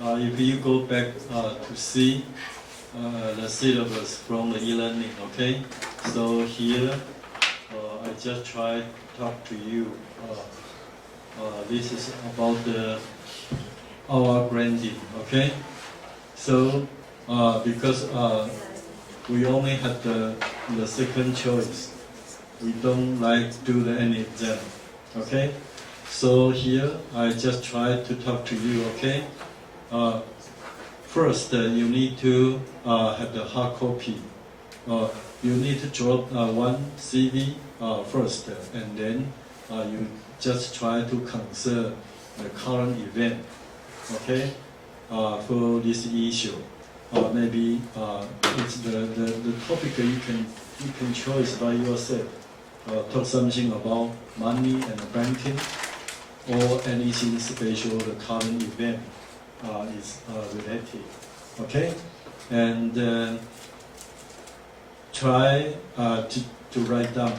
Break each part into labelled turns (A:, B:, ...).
A: if you go back to see the syllabus from the e-learning, okay? So here, I just try to talk to you. This is about our branding, okay? So, because we only have the second choice, we don't like to do any exam, okay? So here, I just try to talk to you, okay? First, you need to have the hard copy. You need to drop one CV first, and then you just try to consider the current event, okay, for this issue. Maybe it's the topic you can choose by yourself. Talk something about money and banking, or anything special the current event is related, okay? And try to write down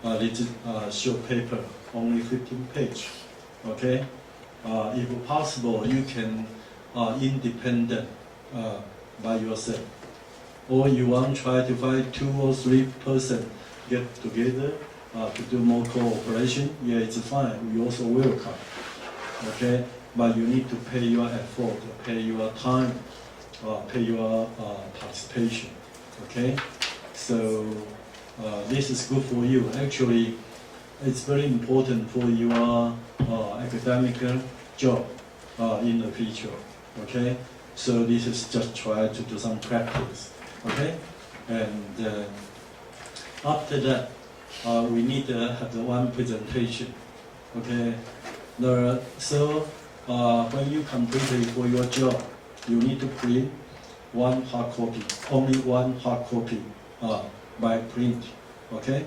A: a little short paper, only 15 pages, okay? If possible, you can independent by yourself, or you want to try to find 2 or 3 persons get together to do more cooperation. Yeah, it's fine. We also welcome, okay? But you need to pay your effort, pay your time, pay your participation, okay? So this is good for you. Actually, it's very important for your academic job in the future, okay? So this is just try to do some practice, okay? And after that, we need to have the one presentation, okay? So when you complete it for your job, you need to print one hard copy, only one hard copy by print, okay?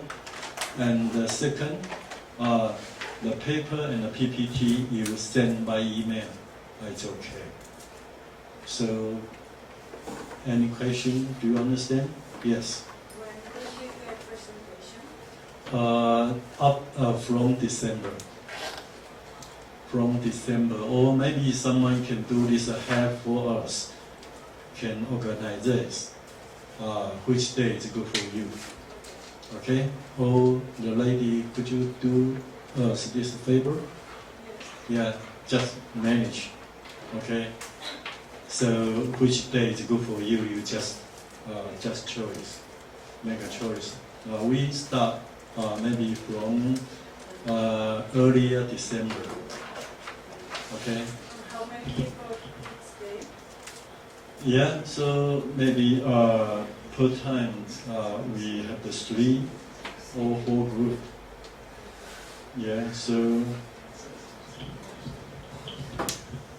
A: And the second, the paper and the PPT you send by email, it's okay. So, any question? Do you understand? Yes.
B: When will you get presentation?
A: Up from December. From December, or maybe someone can do this ahead for us, can organize this. Which day is good for you? Okay? Oh, the lady, could you do us this favor? Yeah, just manage. Okay? So which day is good for you? You just choice, make a choice. We start maybe from earlier December. Okay.
B: How many people each day?
A: Yeah, so maybe per time we have the 3 or 4 group. Yeah, so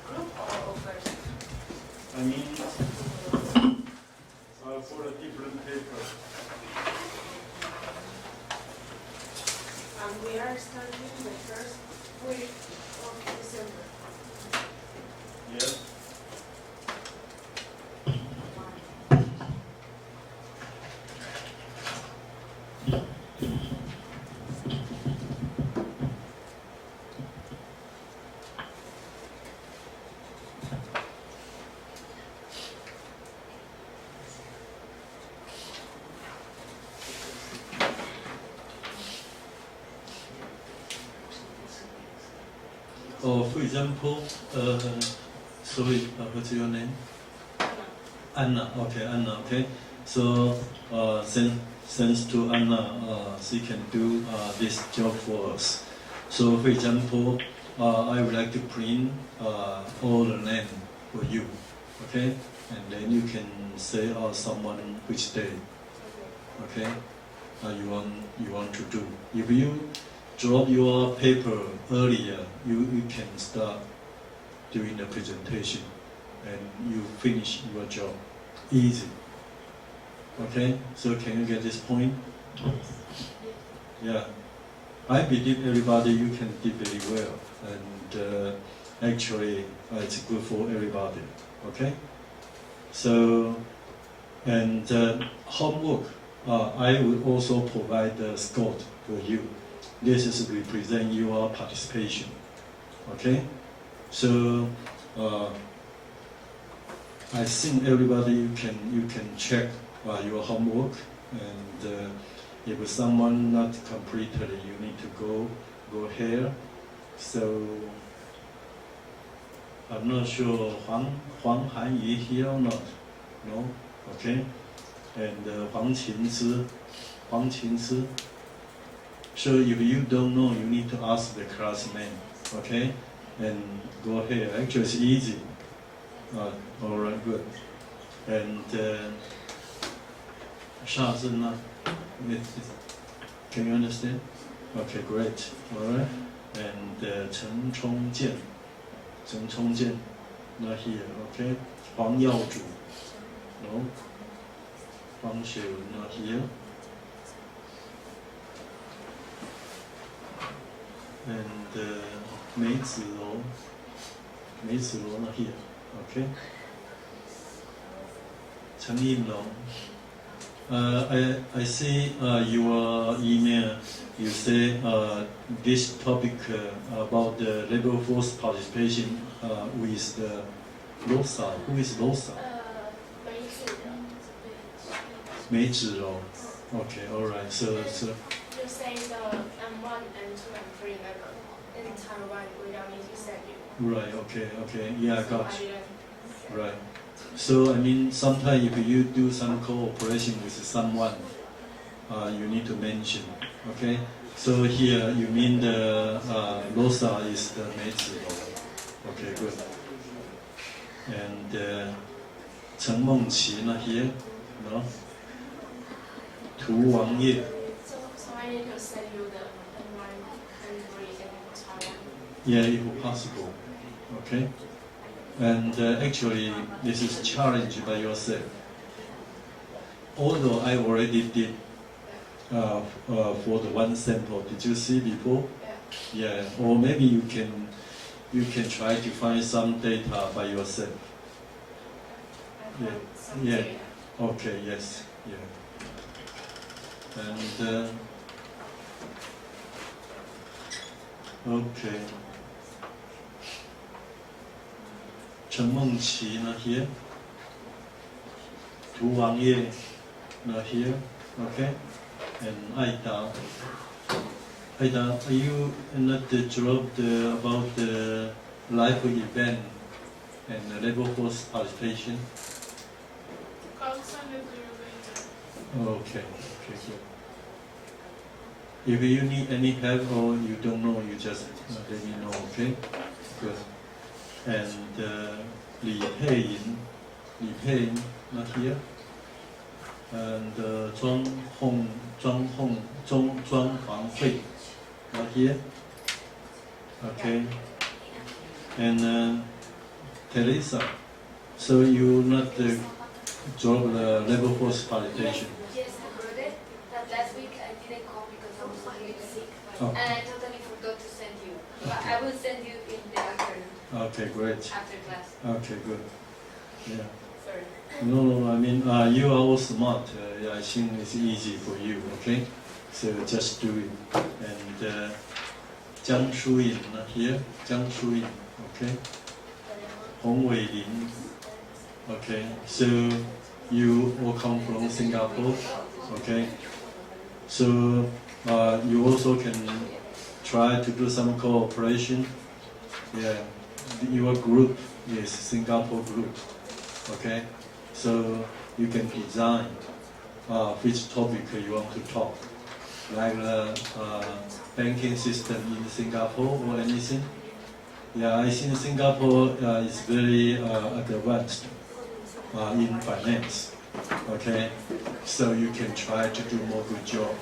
B: Group or person?
A: I mean for a different paper.
B: And we are starting the first week of December.
A: Yeah. For example, sorry, what's your name? Anna. Okay, Anna. Okay. So thanks to Anna, she can do this job for us. So, for example, I would like to print all the name for you. Okay, and then you can say someone which day. Okay, you want to do. If you drop your paper earlier, you can start doing the presentation and you finish your job easy. Okay, so can you get this point? Yeah, I believe everybody you can do very well, and actually it's good for everybody. Okay, so and homework, I will also provide the score for you. This is represent your participation. Okay, so I think everybody you can check your homework, and if someone not completed, you need to go here. So I'm not sure Huang Hanyi here or not. No, okay. And Huang Qinzi. So if you don't know, you need to ask the classmate, okay? And go here. Actually, it's easy. All right, good. And Shazina, can you understand? Okay, great. All right. And Chen Chongjian, not here. Okay. Huang Yaozhu, no. Huang Xiu, not here. And Mei Zilou not here. Okay. Chen Yinlong. I see your email. You say this topic about the labor force participation with the LOSA. Who is LOSA? 梅子柔. Okay, all right. So
B: you say the M1, M2, and 3 level in Taiwan. We don't need to send you.
A: right. Okay. Yeah, I got you. Right. So I mean, sometimes if you do some cooperation with someone, you need to mention. Okay. So here you mean the LOSA is the 梅子柔. Okay, good. And Chen Mengqi not here, no. Tu Wang Ye.
B: So I need to send you the M1, M3 in Taiwan.
A: Yeah, if possible. Okay. And actually, this is challenged by yourself. Although I already did for the one sample. Did you see before?
B: Yeah.
A: Yeah. Or maybe you can try to find some data by yourself.
B: I found some
A: Yeah.
B: data.
A: Okay. Yes. Yeah. And okay. Chen Mengqi not here. Tu Wang Ye not here. Okay. And Aida, are you not dropped about the live event and the labor force participation?
B: I'll send it to you later.
A: Okay, good. If you need any help or you don't know, you just let me know, okay? Good. And Li Peiyin, not here. And Zhuang Huanghui, not here. Okay. And Teresa, so you not drop the labor force participation?
C: Yes, I wrote it, but last week I didn't come because I was really sick,
A: Oh.
C: and I totally forgot to send you. But I will send you in the afternoon,
A: Okay, great.
C: after class.
A: Okay, good. Yeah.
C: Sorry.
A: No, I mean, you are all smart. Yeah, I think it's easy for you, okay? So just do it. And Jiang Shuyin, not here. Jiang Shuyin, okay? Hong Weilin, okay? So you all come from Singapore, okay? So you also can try to do some cooperation. Yeah, your group is Singapore group, okay? So you can design which topic you want to talk, like the banking system in Singapore or anything. Yeah, I think Singapore is very advanced in finance. Okay, so you can try to do more good job.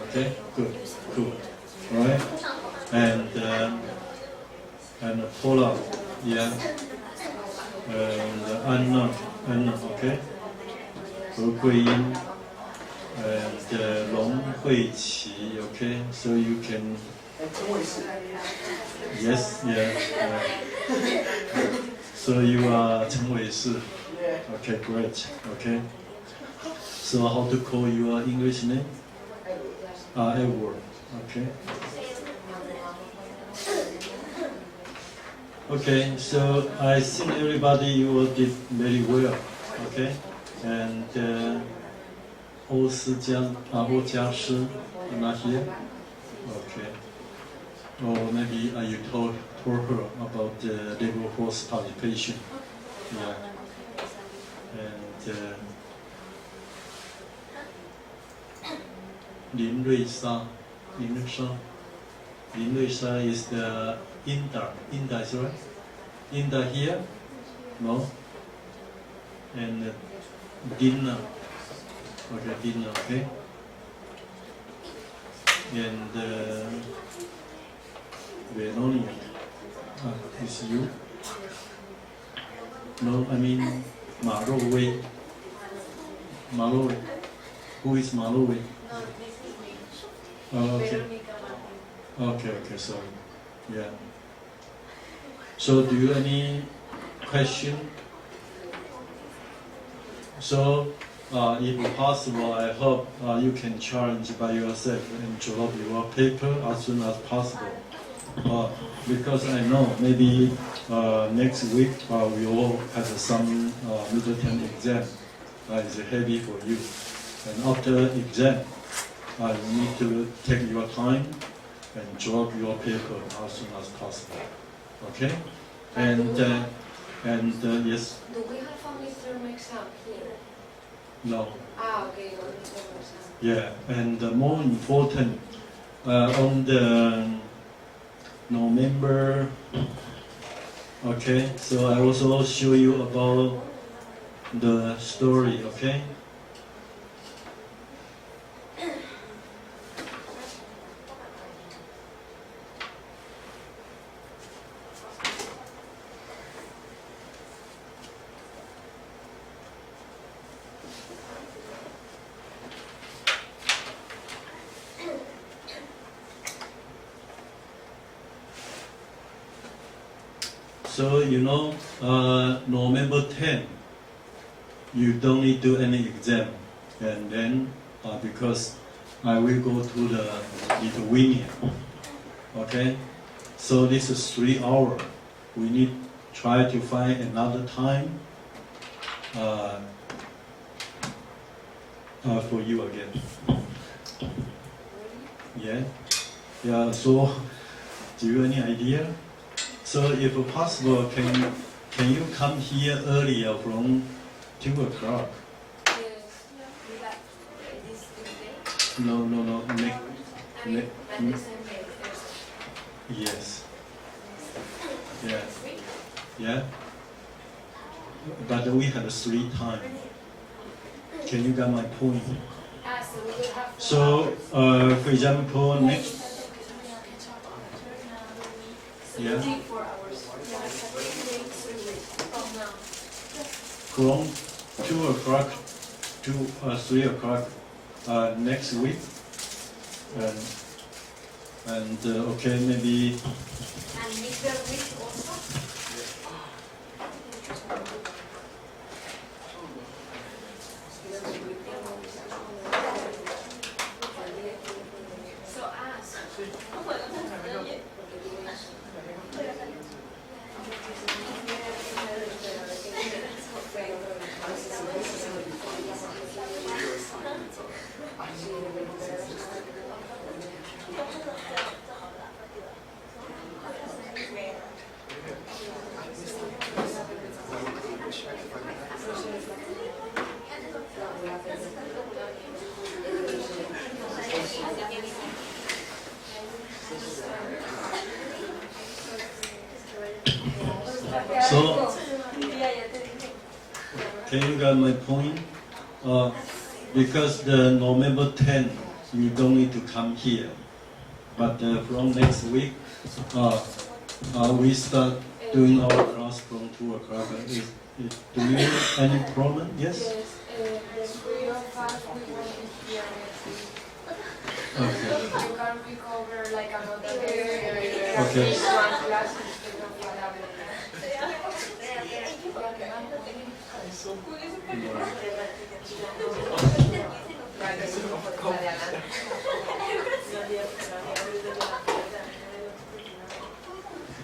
A: Okay, good, cool, all right, and Paula, yeah, and Anna, okay, He Guiyin, and Long Huiqi, okay, so you can. Yes, yeah. So you are Chen Weishi. Okay, great. Okay. So how to call your English name? Edward. Okay. Okay, so I think everybody you all did very well. Okay, and欧家师 not here. Okay. Or maybe you told her about the labor force participation. Yeah. And Lin Rui Sa is the Inda is right? Inda here? No? And Dina. Okay, Dina, okay? And Veronia. Is you? No, I mean Ma Rou Wei. Ma Rou Wei. Who is Ma Rou Wei?
C: No, this is me.
A: Oh, okay.
C: Veronica Martin.
A: Okay, sorry. Yeah. So do you any question? So if possible, I hope you can challenge by yourself and drop your paper as soon as possible. Because I know maybe next week we all have some middle term exam. It's heavy for you. And after exam, you need to take your time and drop your paper as soon as possible. Okay? And yes,
C: Do we have a midterm exam here?
A: no.
C: Okay, no midterm exam.
A: Yeah, and more important, on the November, okay, so I also show you about the story, okay? So you know, November 10, you don't need to do any exam, and then because I will go to the Lithuania, okay? So this is 3 hours. We need try to find another time for you again. Yeah, yeah. So, do you any idea? So, if possible, can you come here earlier from 2 o'clock?
C: Yes. This Tuesday?
A: No.
C: I mean, at the same day, Thursday.
A: Yes. Yeah.
C: Next week?
A: Yeah. But we have 3 times. Can you get my point?
C: So we will have 4
A: So,
C: hours.
A: for example, next. Yeah.
C: 4 hours. Yeah, 3 weeks from now.
A: From 2 o'clock to 3 o'clock next week, and okay, maybe
C: And midterm week also? So ask.
A: so. Can you get my point? Because the November 10, you don't need to come here. But from next week, we start doing our class from 2 o'clock. Do you have any problem? Yes?
C: The 3 or 5 we will be here next week.
A: Okay.
C: You can recover like another day.
A: Okay.
C: One class instead of another.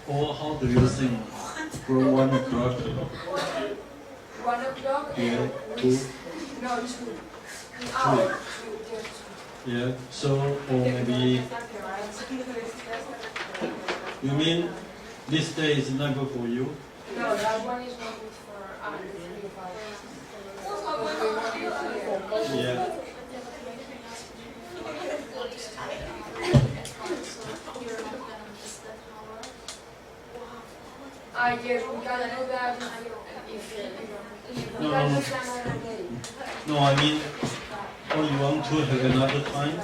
A: or how do you think? From 1 o'clock?
C: 1 o'clock?
A: Yeah, 2?
C: No, 2.
A: 2. Yeah, so, or maybe, you mean this day is not good for you?
C: No, that one is not good for the 3 5.
A: Yeah.
C: Yes, we can do that if we
A: No,
C: can
A: no, no.
C: do that another day.
A: No, I mean, oh, you want to have another time?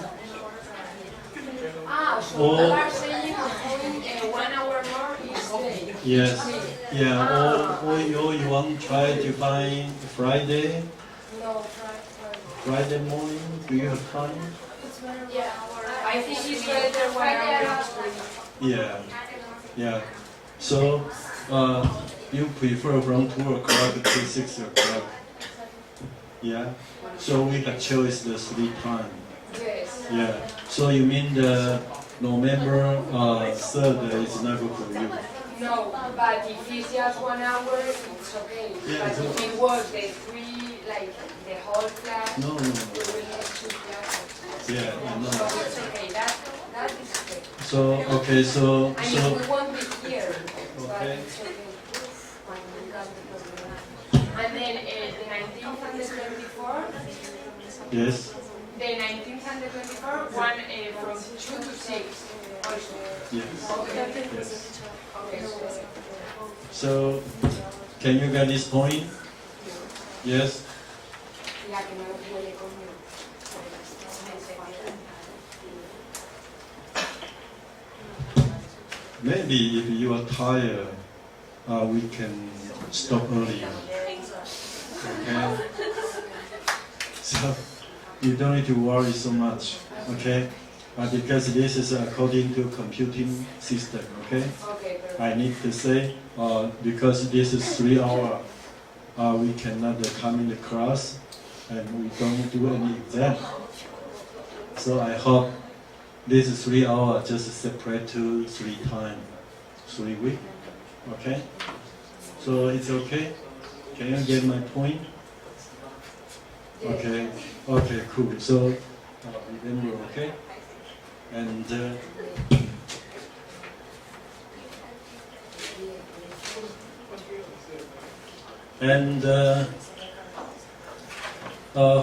C: So
A: Or-
C: you are saying going 1 hour more each day?
A: Yes. Yeah, or you want to try to find Friday?
C: No,
A: Friday morning? Do you have time?
C: yeah. I think it's better 1 hour each day.
A: Yeah. Yeah. So, you prefer from 2 o'clock to 6 o'clock? Yeah. So we have choice the 3 time.
C: Yes.
A: Yeah. So you mean the November 3rd is not good for you?
C: No, but if it's just 1 hour, it's okay.
A: Yeah,
C: But
A: it's
C: if it was the 3, like the whole class,
A: No, no,
C: we
A: no.
C: will have 2 classes.
A: Yeah, I
C: So
A: know.
C: it's okay. That is okay.
A: So okay, so
C: And if we won't be here, but
A: Okay.
C: it's okay. And then the 19th and the 24th,
A: yes,
C: the 19th and the 24th, one from 2 to 6 also.
A: yes,
C: Okay.
A: yes.
C: Okay,
A: So can you get this point? Yes.
C: la que no puede comer.
A: Maybe if you are tired, we can stop earlier. Okay. So you don't need to worry so much. Okay. Because this is according to computing system. Okay.
C: Okay, perfect.
A: I need to say, because this is 3 hours, we cannot come in the class and we don't do any exam. So I hope this 3 hours just separate to 3 times, 3 weeks. Okay? So it's okay? Can you get my point? Okay. Okay, cool. So then you're okay? And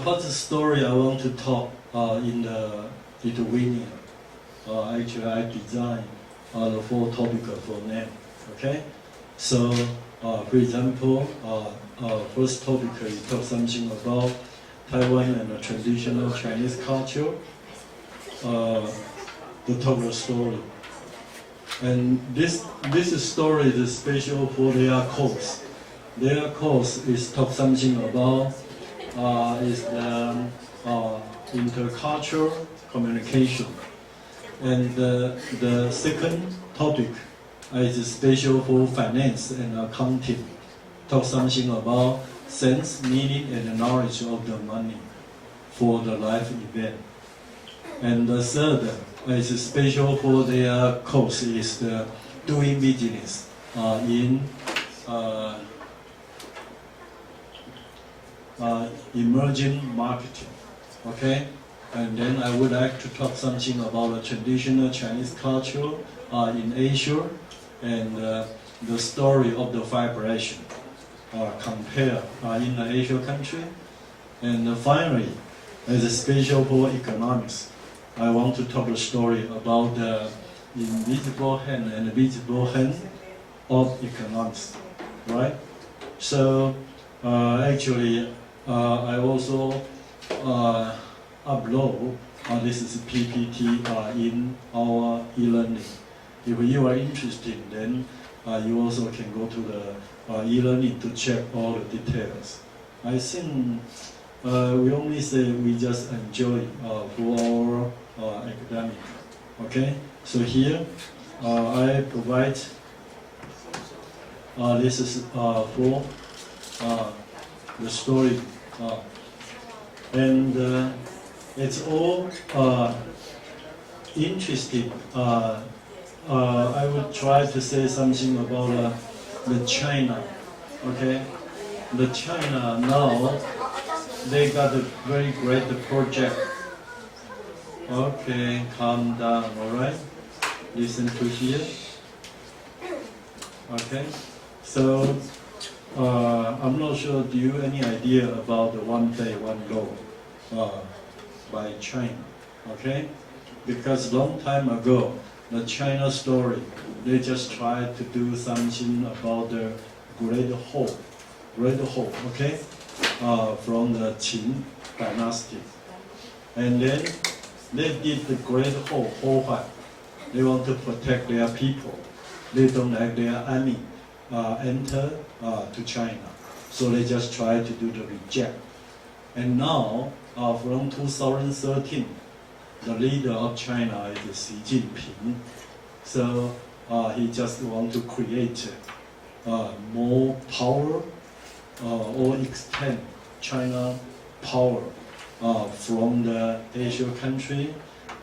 A: what's the story I want to talk in the Lithuanian? Actually, I designed the 4 topics for them. Okay, so for example, first topic is talk something about Taiwan and the traditional Chinese culture. The total story, and this story is special for their course. Their course is talk something about is the intercultural communication, and the second topic is special for finance and accounting. Talk something about sense, meaning, and knowledge of the money for the life event. And the third is special for their course is the doing business in emerging marketing. Okay, and then I would like to talk something about the traditional Chinese culture in Asia and the story of the vibration compare in the Asian country. And finally, as a special for economics, I want to talk a story about the invisible hand and visible hand of economics, right? So actually, I also upload this is PPT in our e-learning. If you are interested, then you also can go to the e-learning to check all the details. I think we only say we just enjoy for our academic. Okay, so here I provide this is for the story, and it's all interesting I would try to say something about the China. Okay, the China now they got a very great project. Okay, calm down. All right, listen to here. Okay, so I'm not sure. Do you any idea about the one day one law by China? Okay, because long time ago, the China story, they just tried to do something about the Great Hole, okay, from the Qin dynasty, and then they did the Great Hole. Why? They want to protect their people. They don't like their army enter to China, so they just try to do the reject. And now, from 2013, the leader of China is Xi Jinping. So he just want to create more power or extend China power from the Asian country,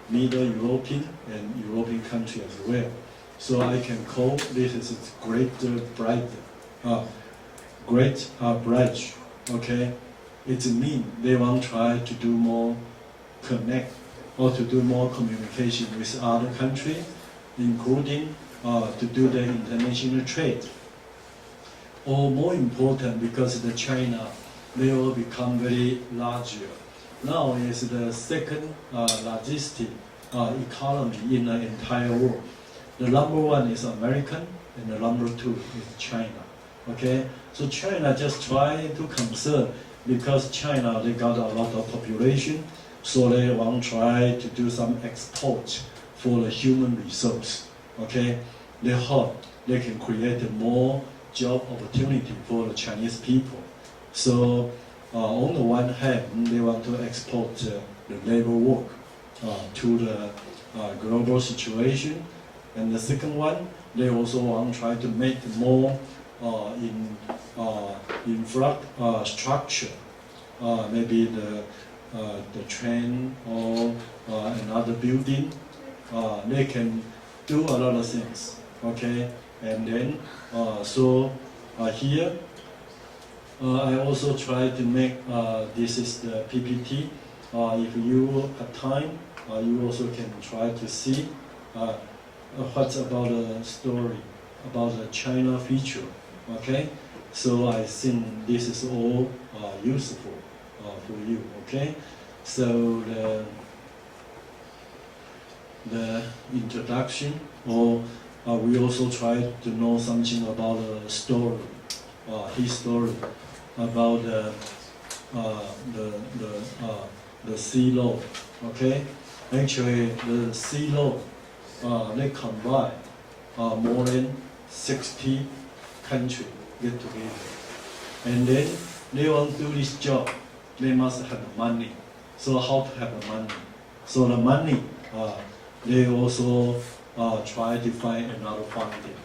A: Middle European and European country as well. So I can call this is great bridge. Okay, it means they want to try to do more connect or to do more communication with other countries, including to do the international trade. Or more important, because the China, they will become very larger. Now is the second largest economy in the entire world. The number one is American, and the number two is China. Okay, so China just try to concern because China they got a lot of population, so they want to try to do some export for the human resource. Okay, they hope they can create more job opportunity for the Chinese people. So on the one hand, they want to export the labor work to the global situation. And the second one, they also want to try to make more infrastructure, maybe the train or another building. They can do a lot of things. Okay, and then here I also try to make this is the PPT. If you have time, you also can try to see. What's about the story about the China feature, okay? So I think this is all useful for you, okay? So the introduction, or we also try to know something about the story, history, about the sea law, okay? Actually, the sea law. They combine more than 60 countries get together. And then they want to do this job, they must have the money. So how to have the money? So the money, they also try to find another funding.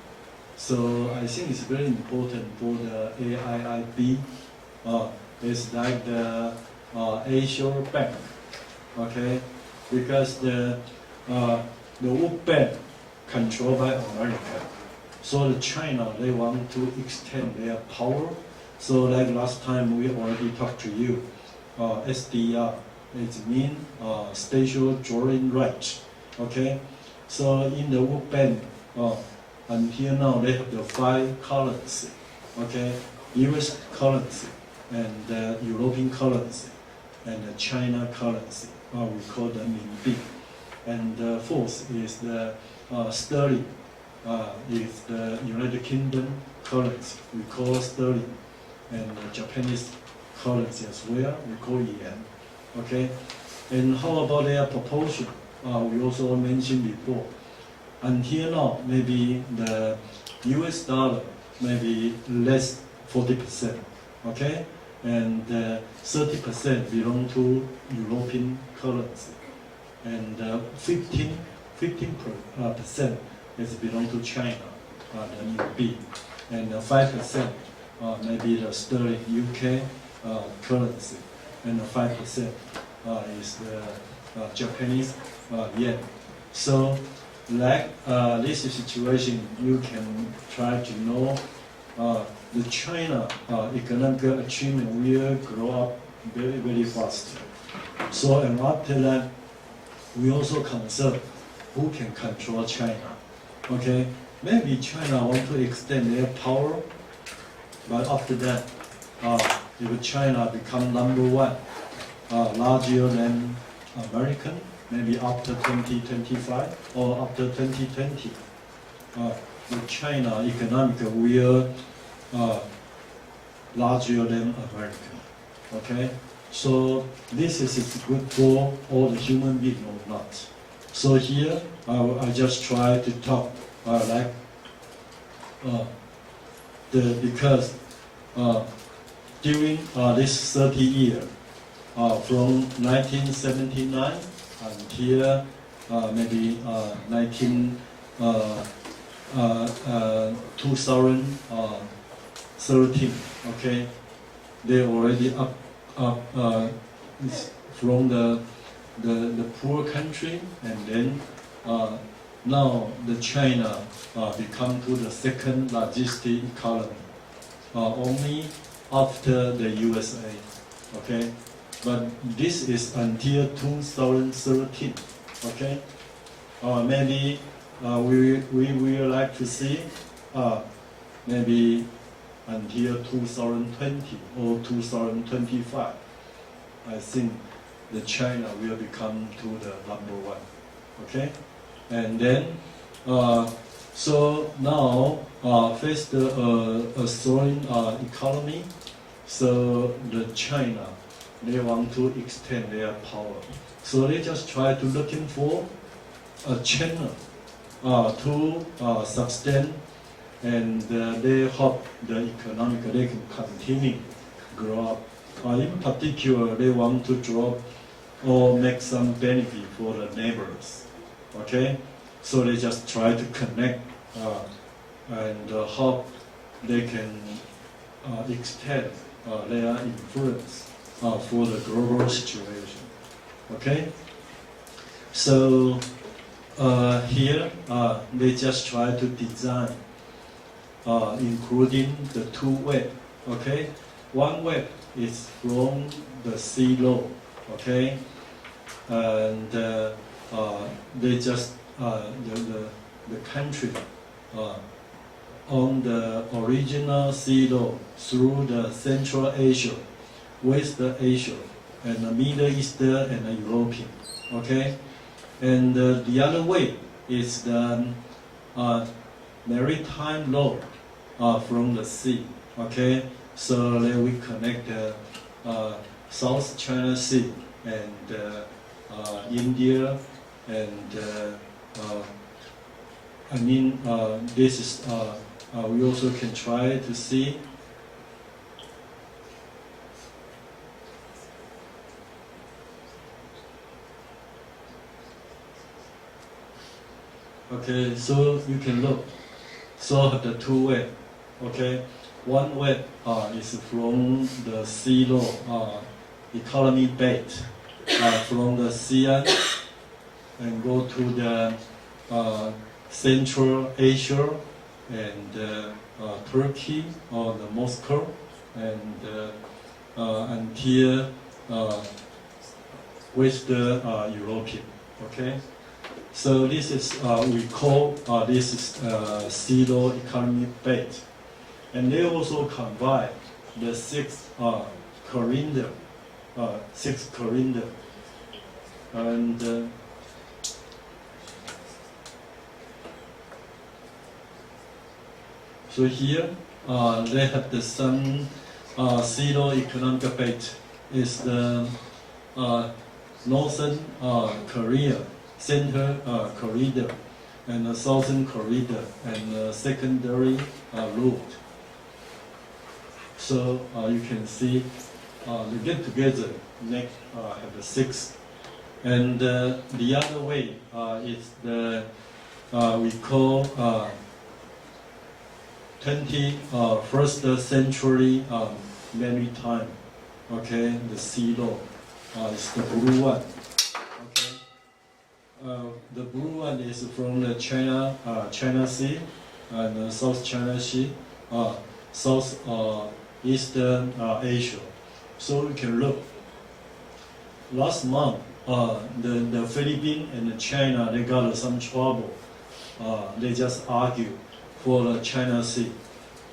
A: So I think it's very important for the AIIB. It's like the Asian Bank, okay? Because the World Bank controlled by America. So the China, they want to extend their power. So like last time we already talked to you, SDR, it means special drawing rights. Okay, so in the World Bank, until now they have the 5 currency. Okay, U.S. currency and the European currency and the China currency. We call them RMB. And the fourth is the sterling, is the United Kingdom currency. We call sterling, and the Japanese currency as well. We call yen. Okay, and how about their proportion? We also mentioned before. Until now, maybe the U.S. dollar maybe less 40%. Okay, and 30% belong to European currency. And 15% is belong to China, the RMB, and 5% maybe the sterling UK currency, and 5% is the Japanese yen. So like this situation, you can try to know the China economic achievement will grow up very, very fast. So, and after that, we also concern who can control China. Okay, maybe China want to extend their power, but after that, if China become number one, larger than American, maybe after 2025 or after 2020, the China economic will larger than American. Okay, so this is good for all the human being or not. So here I just try to talk like because during this 30 years, from 1979 until maybe 2013, okay, they already up from the poor country, and then now the China become to the second largest economy, only after the USA. Okay, but this is until 2013. Okay, maybe we will like to see maybe until 2020 or 2025. I think the China will become to the number one. Okay, and then so now face the soaring economy. So the China, they want to extend their power. So they just try to looking for a channel to sustain, and they hope the economic they can continue grow up. In particular, they want to drop or make some benefit for the neighbors. Okay, so they just try to connect and hope they can extend their influence for the global situation. Okay, so here they just try to design, including the two web. Okay, one web is from the sea level. Okay, and they just the country on the original sea level through the Central Asia, West Asia, and the Middle East and the European. Okay, and the other way is the maritime law from the sea. Okay, so then we connect the South China Sea and India, and I mean this is we also can try to see. Okay, so you can look. So the two way. Okay, one way is from the sea law economy base from the Xi'an and go to the Central Asia and Turkey or the Moscow and until West European. Okay. So this is we call this is sea law economy base, and they also combine the six corridor, and so here they have the some sea law economic base is the northern Korea. Center corridor and the southern corridor and the secondary route. So you can see they get together, next have the six, and the other way is the we call 21st century maritime. Okay, the sea law is the blue one. The blue one is from the China Sea and South China Sea, South Eastern Asia. So you can look. Last month, the Philippines and China, they got some trouble. They just argue for the China Sea.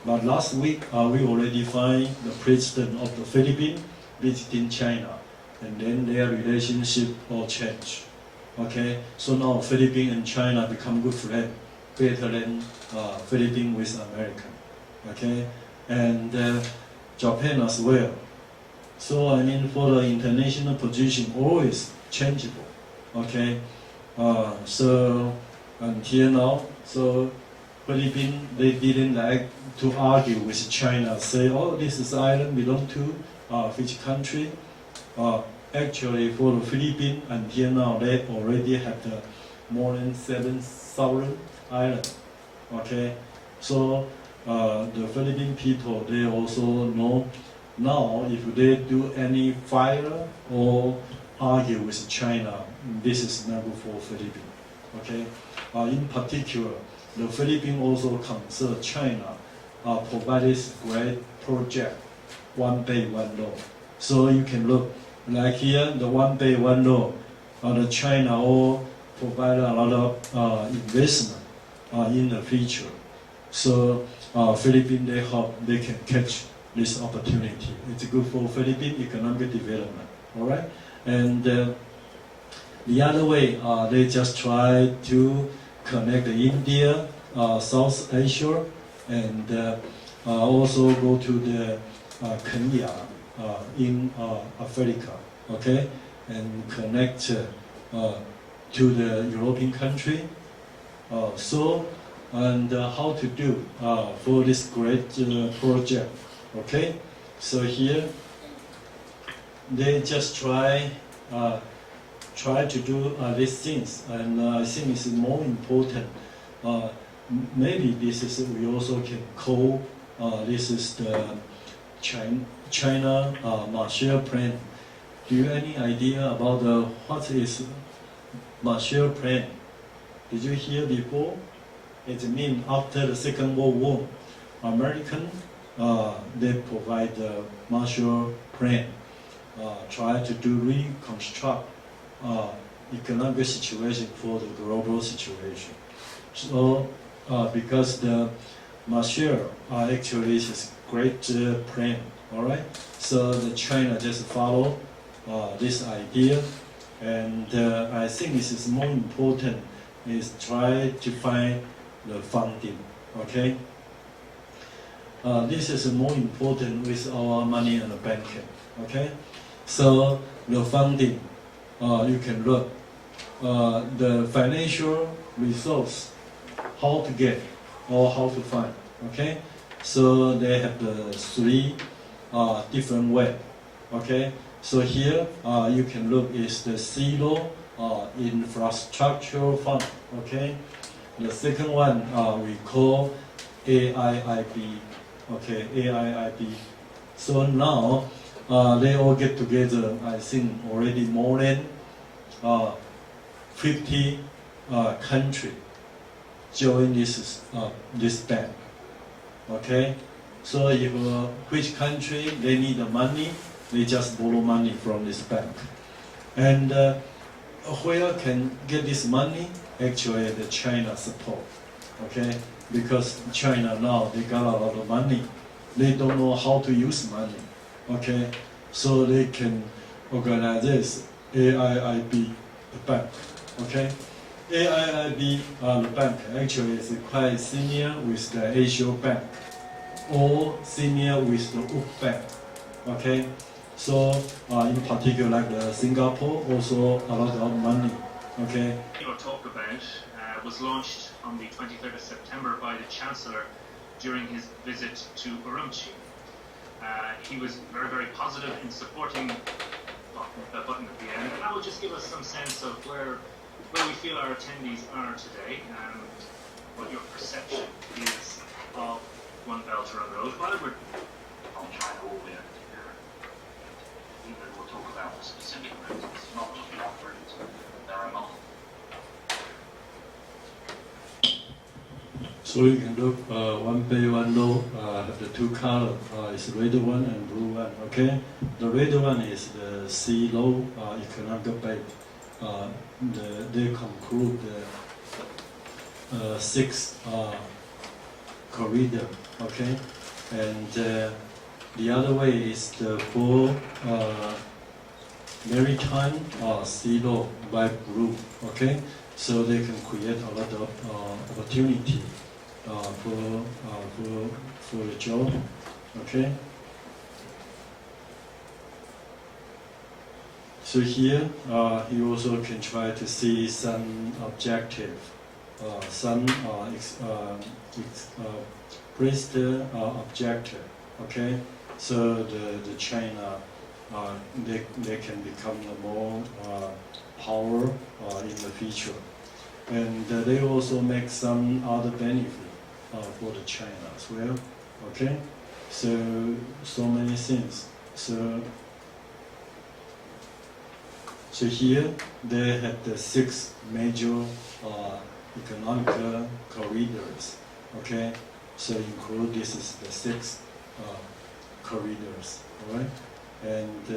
A: But last week, we already find the president of the Philippines visiting China, and then their relationship all changed. Okay, so now Philippines and China become good friends, better than Philippines with America. Okay, and Japan as well. So I mean, for the international position, always changeable. Okay, so until now, so Philippines, they didn't like to argue with China, say, oh, this is island belong to which country? Actually, for the Philippines, until now, they already have more than 7,000 islands. Okay, so the Philippine people, they also know now if they do any fire or argue with China, this is never for Philippines. Okay, in particular, the Philippines also concern China provide this great project, One Belt, One Road. So you can look like here, the One Belt, One Road, the China all provide a lot of investment in the future. So Philippines, they hope they can catch this opportunity. It's good for Philippine economic development. All right, and the other way, they just try to connect India, South Asia, and also go to the Kenya in Africa, okay, and connect to the European country. And how to do for this great project, okay? So here, they just try to do these things, and I think it's more important. Maybe this is, we also can call this is the China Marshall Plan. Do you have any idea about what is Marshall Plan? Did you hear before? It means after the Second World War, American they provide the Marshall Plan, try to do reconstruct economic situation for the global situation. So because the Marshall actually is a great plan, all right. So the China just follow this idea, and I think this is more important is try to find the funding, okay. This is more important with our money and the banking, okay. So the funding, you can look the financial resource, how to get or how to find, okay. So they have the three different way, okay. So here you can look is the zero infrastructure fund, okay. The second one we call AIIB, okay, AIIB. So now they all get together. I think already more than 50 countries join this bank. Okay, so if which country they need the money, they just borrow money from this bank. And where can get this money? Actually, the China support. Okay, because China now they got a lot of money, they don't know how to use money. Okay, so they can organize this AIIB, the bank. Okay, AIIB, the bank actually is quite senior with the Asia Bank or senior with the UK Bank. Okay, so in particular, like the Singapore, also a lot of money. Okay.
D: You'll talk about was launched on the 23rd of September by the Chancellor during his visit to Urumqi. He was very, very positive in supporting the button at the end, and that will just give us some sense of where we feel our attendees are today, and what your perception is of One Belt One Road. While we're
E: on China all the way even we'll talk about the specific routes, it's not just one route, there are multiple.
A: So you can look one bay, one low, have the two color. It's red one and blue one. Okay, the red one is the C low economic belt. They conclude the 6 corridor. Okay, and the other way is the 4 maritime C low by blue. Okay, so they can create a lot of opportunity. For the job, okay. So here you also can try to see some objective, some placed objective, okay. So the China they can become more power in the future, and they also make some other benefit. For the China as well, okay. So many things. So here they have the 6 major economic corridors, okay. So include this is the 6 corridors, all right. And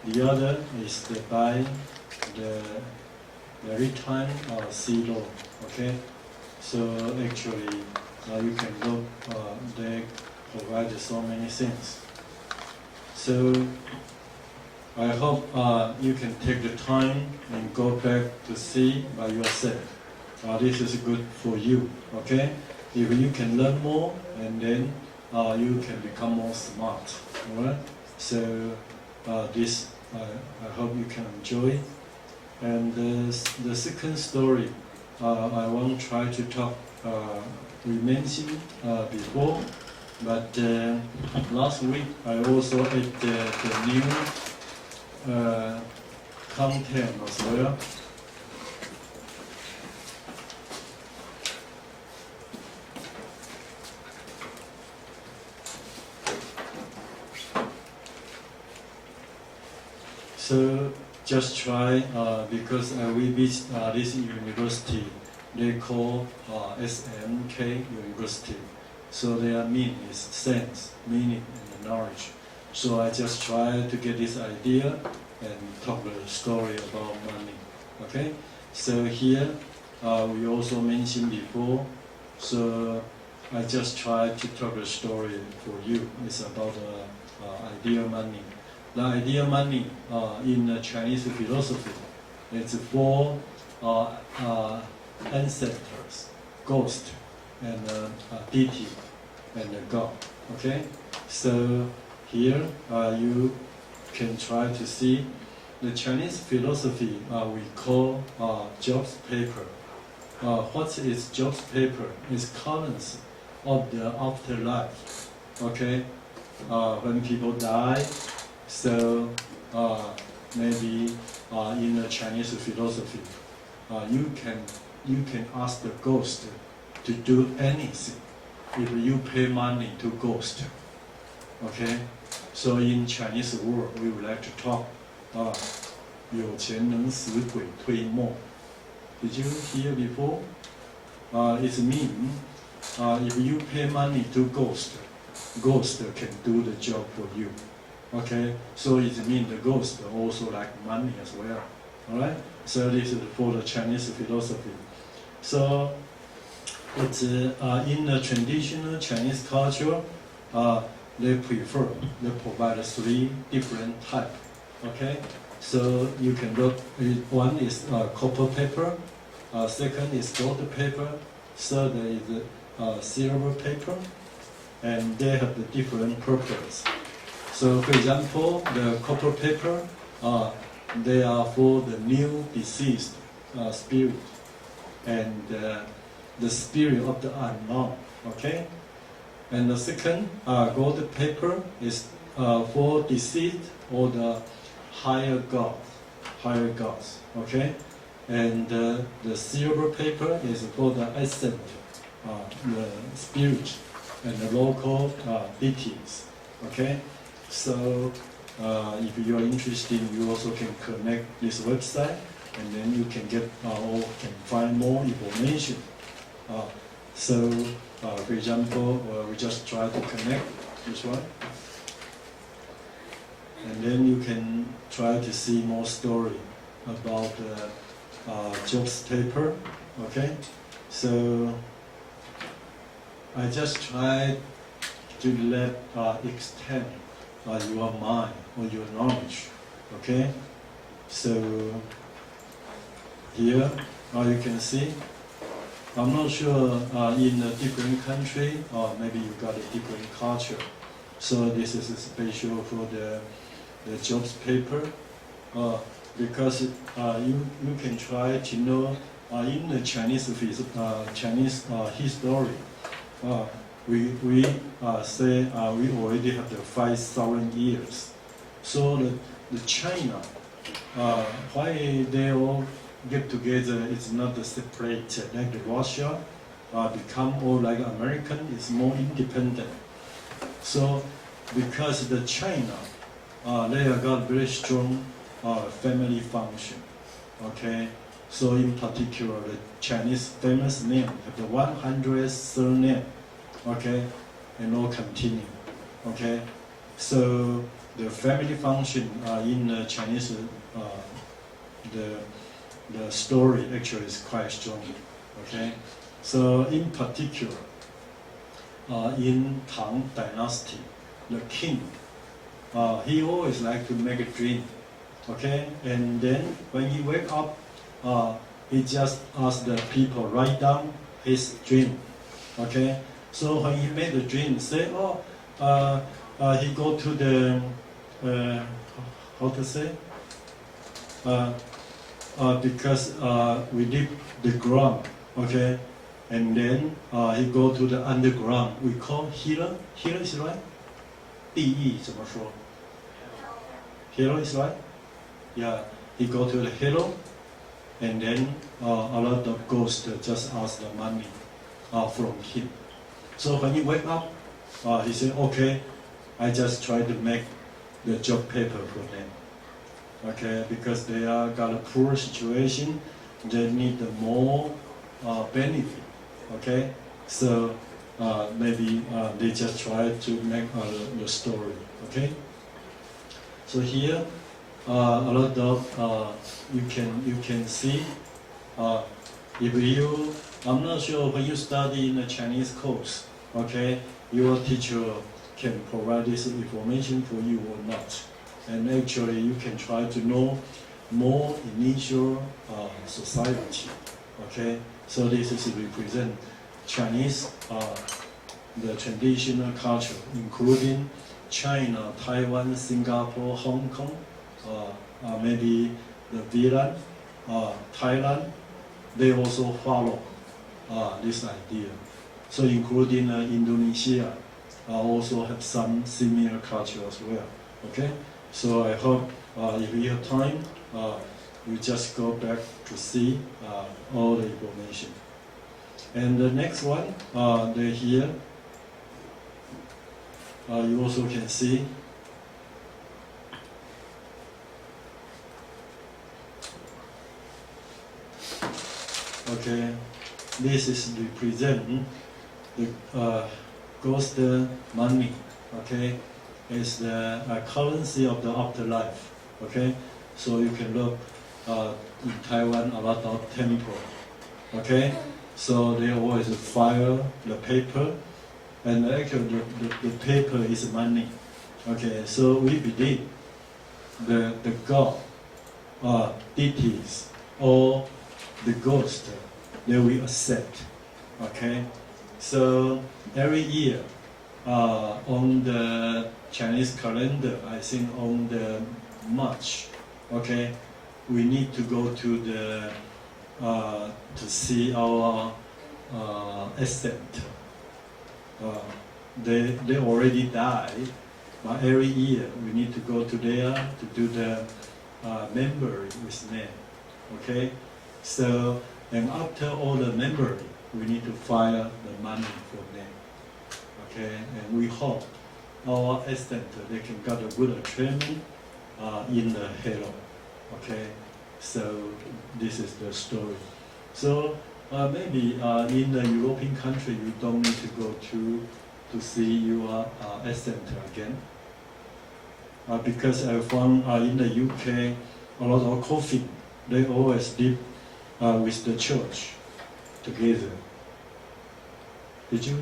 A: the other is the by the maritime sea law, okay. So actually you can look, they provide so many things. So I hope you can take the time and go back to see by yourself. This is good for you, okay. If you can learn more, and then you can become more smart, all right. So this I hope you can enjoy. And the second story, I won't try to talk, we mentioned before, but last week I also ate the new content as well. So just try, because we visit this university, they call SMK University. So their meaning is sense, meaning, and knowledge. So I just try to get this idea and talk the story about money. Okay. So here we also mentioned before. So I just try to talk the story for you. It's about idea money. The idea money in Chinese philosophy, it's 4 ancestors, ghost, and deity, and God. Okay, so here you can try to see the Chinese philosophy. We call Job's paper. What is Job's paper? It's currency of the afterlife. Okay, when people die. So maybe in the Chinese philosophy, you can ask the ghost to do anything if you pay money to ghost. Okay, so in Chinese world we would like to talk 有钱能使鬼推磨. Did you hear before? It means if you pay money to ghost can do the job for you. Okay, so it means the ghost also like money as well. All right, so this is for the Chinese philosophy. So it's in the traditional Chinese culture, they provide 3 different types. Okay, so you can look. One is copper paper, second is gold paper, third is silver paper, and they have the different purpose. So, for example, the copper paper, they are for the new deceased spirit and the spirit of the unknown. Okay, and the second gold paper is for deceased or the higher gods. Okay, and the silver paper is for the ascent, the spirit and the local deities. Okay. So If you are interested, you also can connect this website, and then you can get or can find more information. For example, we just try to connect this one, and then you can try to see more story about jobs paper. Okay, so I just try to let extend your mind or your knowledge. Okay, so here you can see. I'm not sure in a different country or maybe you got a different culture. So this is special for the jobs paper because you can try to know in the Chinese history. We say we already have the 5,000 years. So the China, why they all get together, it's not separate like the Russia, become all like American, it's more independent. So because the China, they have got very strong family function. Okay, so in particular the Chinese famous name have the 100 surname. Okay, and all continue. Okay, so the family function in the Chinese, the story actually is quite strong. Okay, so in particular, in Tang Dynasty, the king, he always liked to make a dream. Okay, and then when he wake up, he just asked the people write down his dream. Okay, so when he made the dream, say, he go to the how to say? Because we dig the ground, okay, and then he go to the underground. We call healer. Healer is right. 地义怎么说? Hero is right. Yeah, he go to the hero, and then a lot of ghosts just ask the money from him. So when he wake up, he say, okay, I just try to make the job paper for them. Okay, because they are got a poor situation, they need more benefit. Okay, so maybe they just try to make the story. Okay, so here a lot of you can see if you, I'm not sure when you study in a Chinese course. Okay, your teacher can provide this information for you or not. And actually, you can try to know more initial society. Okay, so this is represent Chinese, the traditional culture, including China, Taiwan, Singapore, Hong Kong, maybe the Vietnam, Thailand. They also follow this idea. So, including Indonesia, also have some similar culture as well. Okay. So I hope if you have time, you just go back to see all the information. And the next one, here, you also can see. Okay, this is represent the ghost money. Okay. Is the currency of the afterlife. Okay, so you can look in Taiwan a lot of temple. Okay, so they always file the paper, and actually the paper is money. Okay, so we believe the god, deities, or the ghost, they will accept. Okay, so every year on the Chinese calendar, I think on the March, okay, we need to go to the to see our ancestor. They already died, but every year we need to go to there to do the memory with them. Okay, so and after all the memory, we need to file the money for them. Okay, and we hope our assistant, they can get a good training in the Halo. Okay, so this is the story. So maybe in the European country, you don't need to go to see your assistant again. Because I found in the UK, a lot of coffin, they always live with the church together. Did you,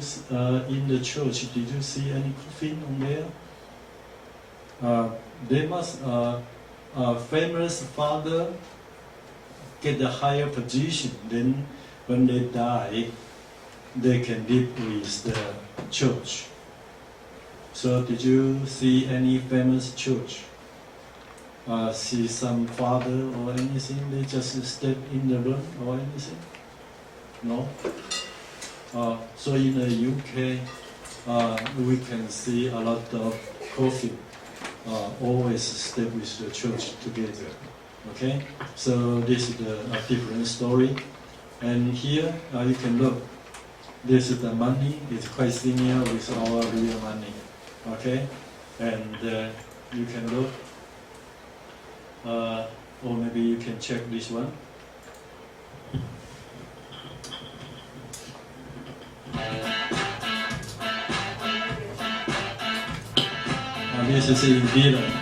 A: in the church, did you see any coffin on there? They must, famous father get a higher position, then when they die, they can live with the church. So did you see any famous church? See some father or anything? They just step in the room or anything? No? So in the UK, we can see a lot of coffin always stay with the church together. Okay? So this is a different story. And here you can look. This is the money. It's quite similar with our real money. Okay? And you can look. Or maybe you can check this one. This is in Vietnam.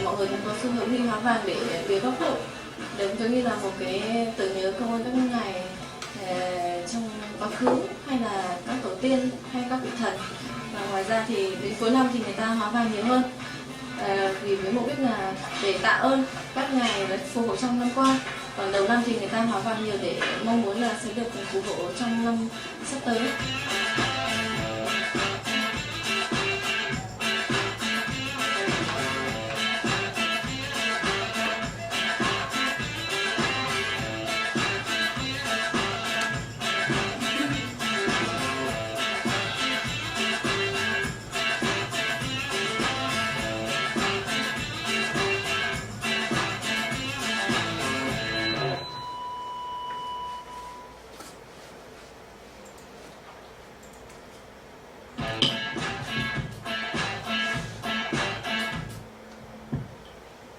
F: Mọi người cũng có xu hướng ghi hóa vàng để về góc độ, giống như là một cái tưởng nhớ công ơn các ngài trong quá khứ, hay là các tổ tiên hay các vị thần. Và ngoài ra thì đến cuối năm thì người ta hóa vàng nhiều hơn, vì với mục đích là để tạ ơn các ngài đã phù hộ trong năm qua. Còn đầu năm thì người ta hóa vàng nhiều để mong muốn là sẽ được phù hộ trong năm sắp tới.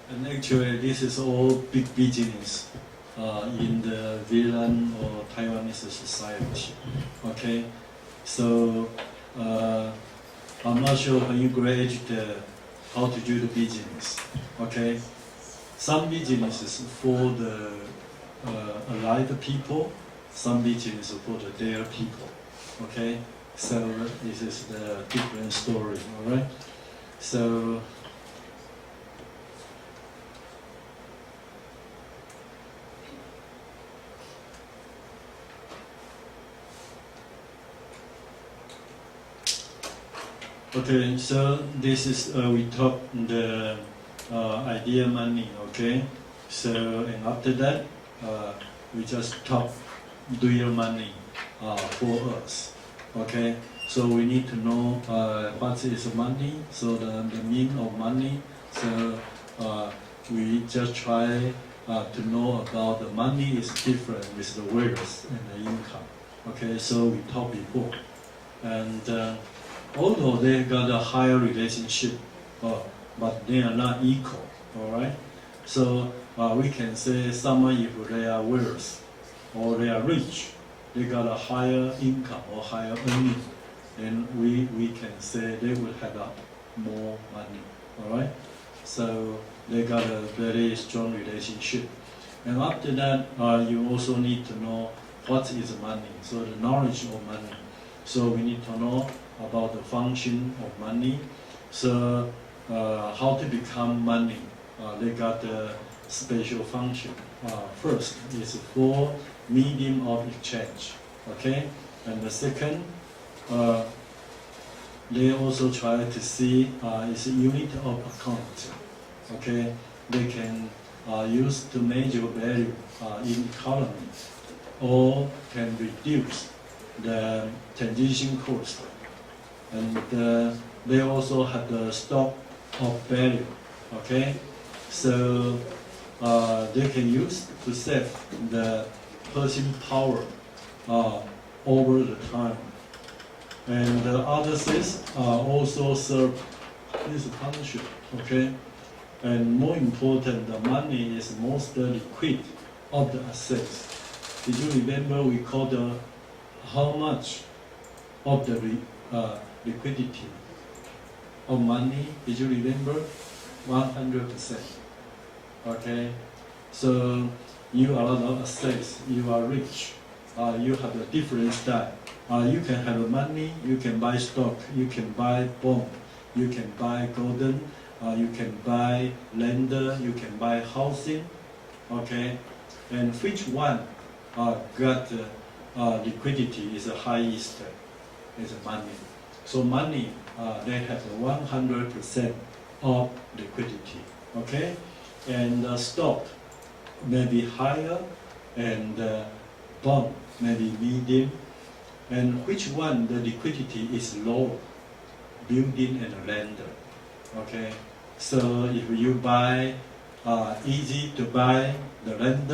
A: And actually, this is all big business in the Vietnam or Taiwanese society. Okay, so I'm not sure when you graduate how to do the business. Okay, some business is for the alive people, some business is for the dead people. Okay, so this is the different story. All right, so. Okay, so this is we talk the idea money. Okay, so and after that we just talk real money for us. Okay, so we need to know what is money. So the meaning of money. So we just try to know about the money is different with the wealth and the income. Okay, so we talked before, and. Although they got a higher relationship, but they are not equal. All right. So we can say someone if they are wealthy or they are rich, they got a higher income or higher earning, then we can say they will have more money. All right. So they got a very strong relationship. And after that, you also need to know what is money. So the knowledge of money. So we need to know about the function of money. So how to become money? They got a special function. First is for medium of exchange. Okay, and the second, they also try to see is unit of account. Okay, they can use to measure value in economy, or can reduce the transition cost, and they also have the stock of value. Okay, so they can use to save the purchasing power over the time. And the other sets also serve this function. Okay, and more important, the money is most liquid of the assets. Did you remember we called how much of the liquidity of money? Did you remember? 100%. Okay, so you are not assets, you are rich, you have a different style. You can have money, you can buy stock, you can buy bond, you can buy golden, you can buy land, you can buy housing. Okay, and which one got liquidity is the highest? Is money. So money, they have 100% of liquidity. Okay, and stock may be higher, and bond may be medium. And which one the liquidity is low? Building and land. Okay, so if you buy, easy to buy the land,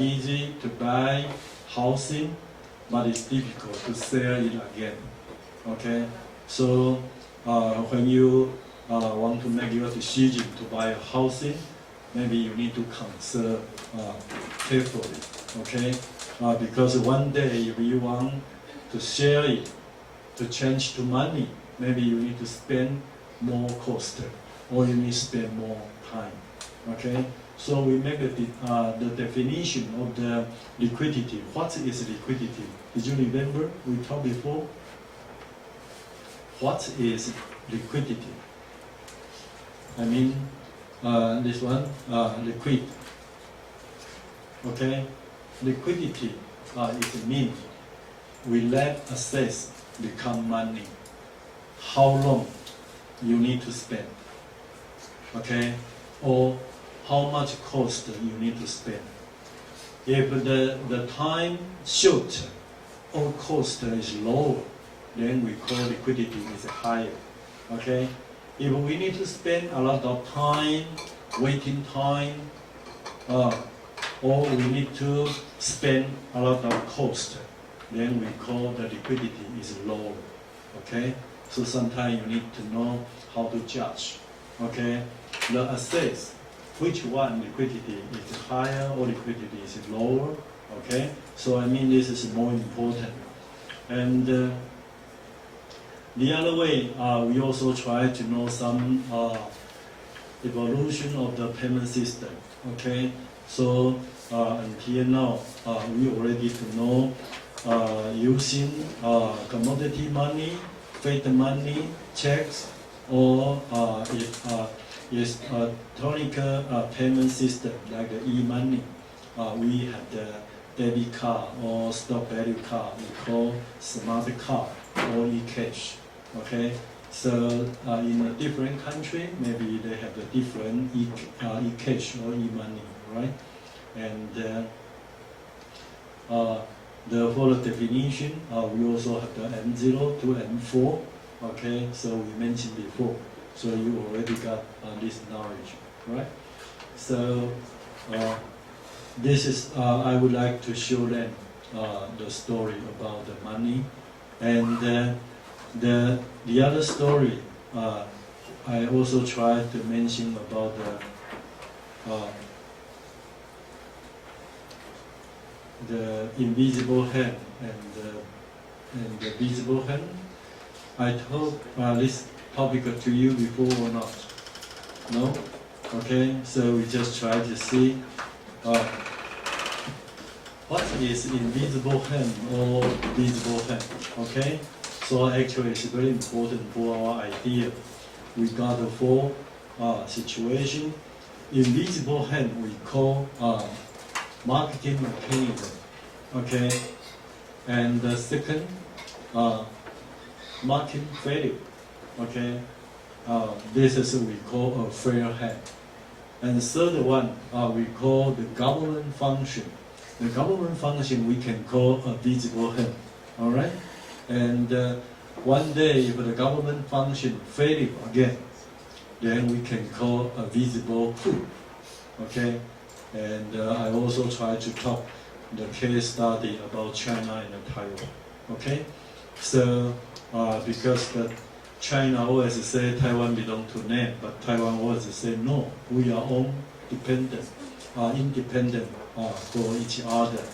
A: easy to buy housing, but it's difficult to sell it again. Okay, so when you want to make your decision to buy a housing, maybe you need to consider carefully. Okay, because one day if you want to sell it, to change to money, maybe you need to spend more cost, or you need to spend more time. Okay, so we make the definition of the liquidity. What is liquidity? Did you remember we talked before? What is liquidity? I mean, this one, liquid. Okay, liquidity is mean we let assets become money. How long you need to spend? Okay, or how much cost you need to spend. If the time short or cost is low, then we call liquidity is higher. Okay, if we need to spend a lot of time, waiting time, or we need to spend a lot of cost, then we call the liquidity is low. Okay, so sometimes you need to know how to judge. Okay, the assets, which one liquidity is higher or liquidity is lower. Okay, so I mean this is more important. And the other way, we also try to know some evolution of the payment system. Okay, so until now, we already to know using commodity money, fiat money, checks, or if electronic payment system like the e-money, we have the debit card or stock value card we call smart card or e-cash. Okay, so in a different country, maybe they have a different e-cash or e-money, right? And for the definition, we also have the M0 to M4. Okay, so we mentioned before. So you already got this knowledge, right? So this is I would like to show them the story about the money, and the other story I also tried to mention about the invisible hand and the visible hand. I told this topic to you before or not? No? Okay, so we just try to see what is invisible hand or visible hand. Okay, so actually it's very important for our idea. We got the four situation. Invisible hand we call marketing mechanism. Okay, and the second market value. Okay, this is what we call a fair hand. And the third one we call the government function. The government function we can call a visible hand. All right? And one day, if the government function fails again, then we can call a visible pull. Okay? And I also try to talk the case study about China and Taiwan. Okay? So, because China always say Taiwan belong to them, but Taiwan always say no, we are all dependent, independent for each other.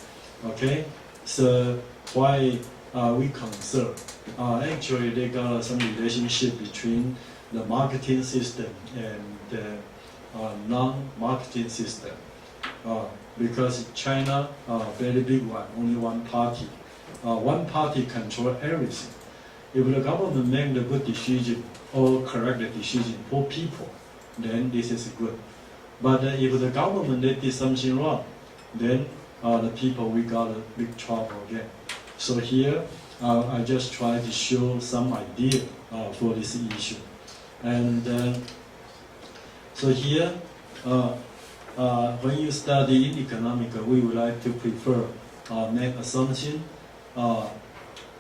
A: Okay? So, why are we concerned? Actually, they got some relationship between the marketing system and the non-marketing system. Because China, very big one, only one party. One party control everything. If the government make the good decision or correct the decision for people, then this is good. But if the government did something wrong, then the people we got a big trouble again. So here, I just try to show some idea for this issue. And so here, when you study in economics, we would like to prefer make assumption.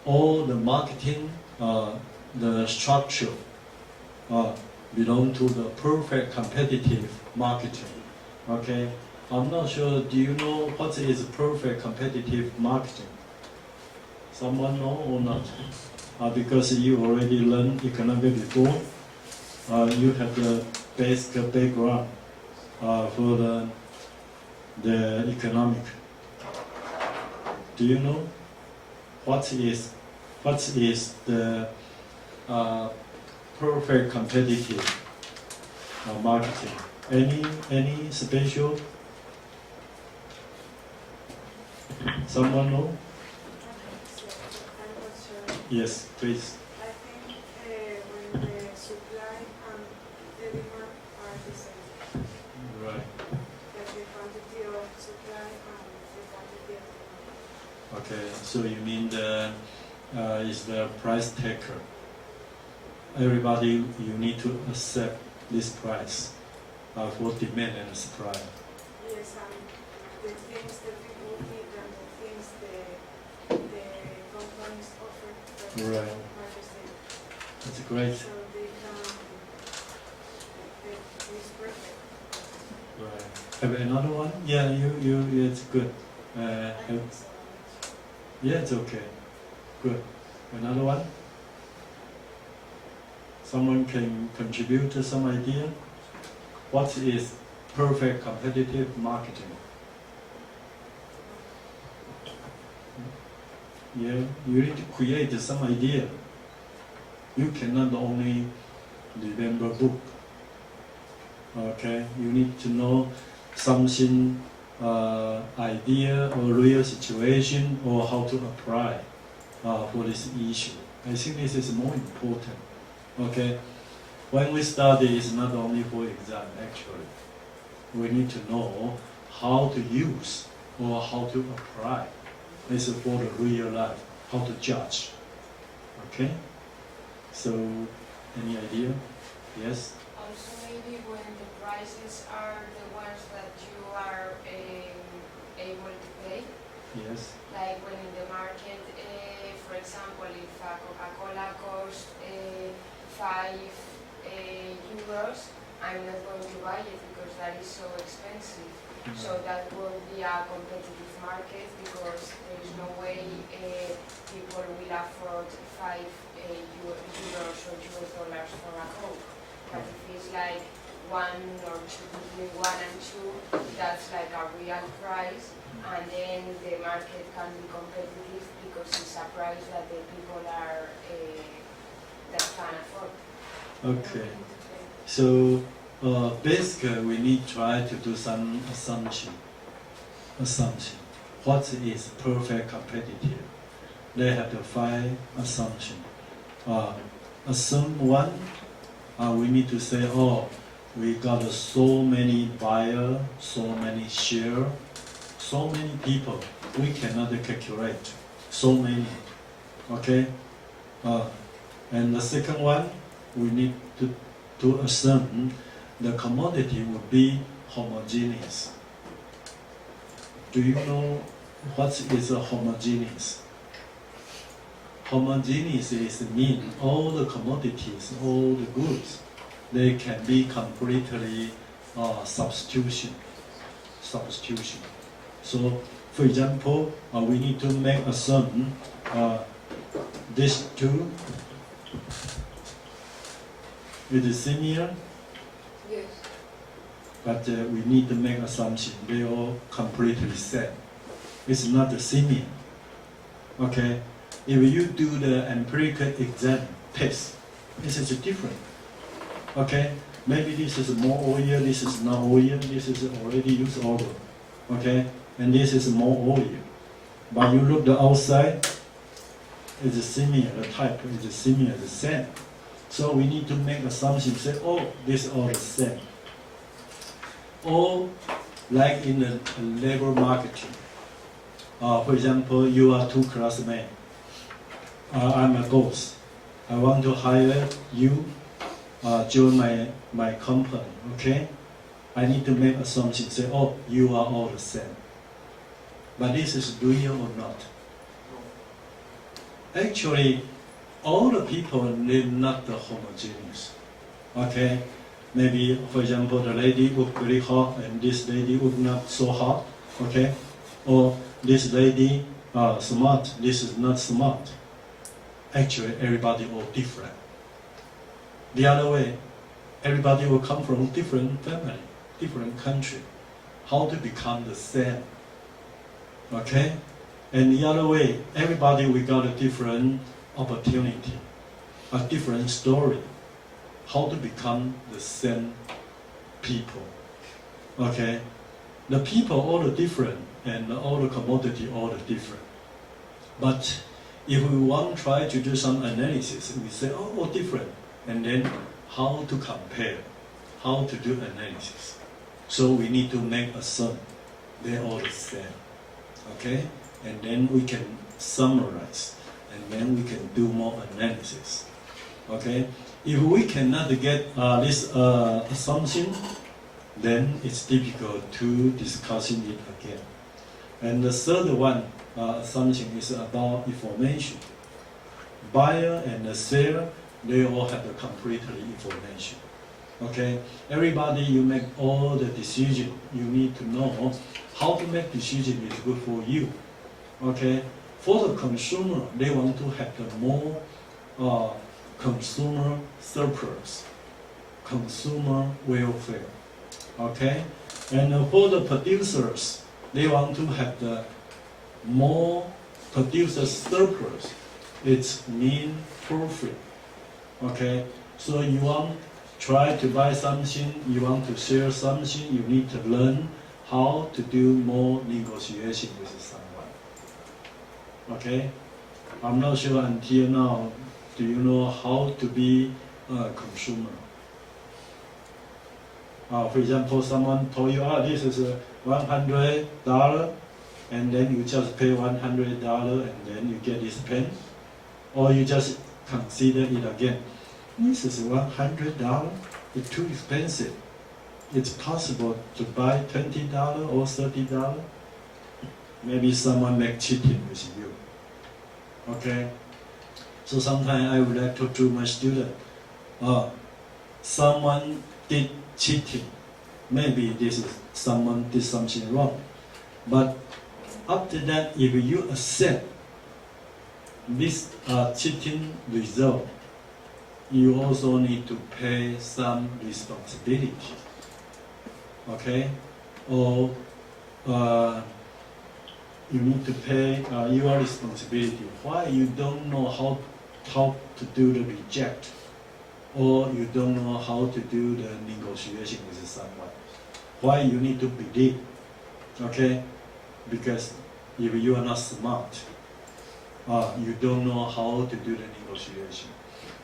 A: All the marketing, the structure belong to the perfect competitive marketing. Okay, I'm not sure. Do you know what is perfect competitive marketing? Someone know or not? Because you already learned economics before. You have the basic background for the economic. Do you know what is the perfect competitive marketing? Any special? Someone know? Yes, please.
G: I think when the supply and the demand are the same.
A: Right.
G: That the quantity of supply and the quantity of demand.
A: Okay, so you mean is the price taker. Everybody, you need to accept this price for demand and supply.
G: Yes, and the things that people need and the things the companies offer
A: Right.
G: are the same.
A: That's great.
G: So they can, it's perfect.
A: Right. Have another one? Yeah, you it's good. Yeah, it's okay. Good. Another one? Someone can contribute to some idea? What is perfect competitive marketing? Yeah, you need to create some idea. You cannot only remember book. Okay, you need to know something, idea or real situation or how to apply for this issue. I think this is more important. Okay, when we study, it's not only for exam actually. We need to know how to use or how to apply. This is for the real life, how to judge. Okay, so any idea? Yes?
C: Also, maybe when the prices are the ones that you are able to pay,
A: Yes.
C: like when in the market, for example, if a Coca-Cola costs 5 euros, I'm not going to buy it because that is so expensive. So that will be a competitive market because there is no way people will afford 5 euros or US dollars for a Coke. But if it's like 1 or 2, between 1 and 2, that's like a real price, and then the market can be competitive because it's a price that the people are that can afford.
A: Okay. So basically, we need to try to do some assumption. What is perfect competitive? They have the 5 assumptions. Assume 1. We need to say, oh, we got so many buyers, so many shares, so many people. We cannot calculate so many. Okay. And the second one, we need to assume the commodity will be homogeneous. Do you know what is a homogeneous? Homogeneous is mean all the commodities, all the goods, they can be completely substitution. So, for example, we need to make a sum. These two is similar,
C: Yes.
A: but we need to make assumption they all completely same. It's not the similar. Okay, if you do the empirical exam test, this is different. Okay, maybe this is more oil, this is not oil, this is already used oil. Okay, and this is more oil. But you look the outside, it's similar, the type is similar, the same. So we need to make assumptions, say, oh, this is all the same. Or like in the labor marketing. For example, you are two classmates. I'm a boss. I want to hire you, join my company, okay? I need to make assumptions, say, oh, you are all the same. But this is real or not? Actually, all the people, they're not the homogeneous. Okay? Maybe, for example, the lady look very hot and this lady look not so hot. Okay? Or this lady smart, this is not smart. Actually, everybody all different. The other way, everybody will come from different family, different country. How to become the same? Okay? And the other way, everybody we got a different opportunity, a different story. How to become the same people? Okay? The people all the different, and all the commodity all the different. But if we want to try to do some analysis, we say, oh, all different. And then how to compare, how to do analysis. So we need to make a sum. They're all the same. Okay? And then we can summarize. And then we can do more analysis. Okay? If we cannot get this assumption, then it's difficult to discussing it again. And the third one, assumption is about information. Buyer and the seller, they all have the completely information. Okay, everybody, you make all the decision. You need to know how to make decision is good for you. Okay, for the consumer, they want to have the more consumer surplus, consumer welfare. Okay, and for the producers, they want to have the more producer surplus. It's mean profit. Okay, so you want try to buy something, you want to sell something, you need to learn how to do more negotiation with someone. Okay, I'm not sure until now, do you know how to be a consumer? For example, someone told you, this is $100, and then you just pay $100 and then you get this pen, or you just consider it again. This is $100, it's too expensive. It's possible to buy $20 or $30. Maybe someone make cheating with you. Okay? So sometimes I would like to do my student, someone did cheating. Maybe this is someone did something wrong. But after that, if you accept this cheating result, you also need to pay some responsibility. Okay? Or you need to pay your responsibility. Why you don't know how to do the reject, or you don't know how to do the negotiation with someone. Why you need to believe? Okay? Because if you are not smart, you don't know how to do the negotiation.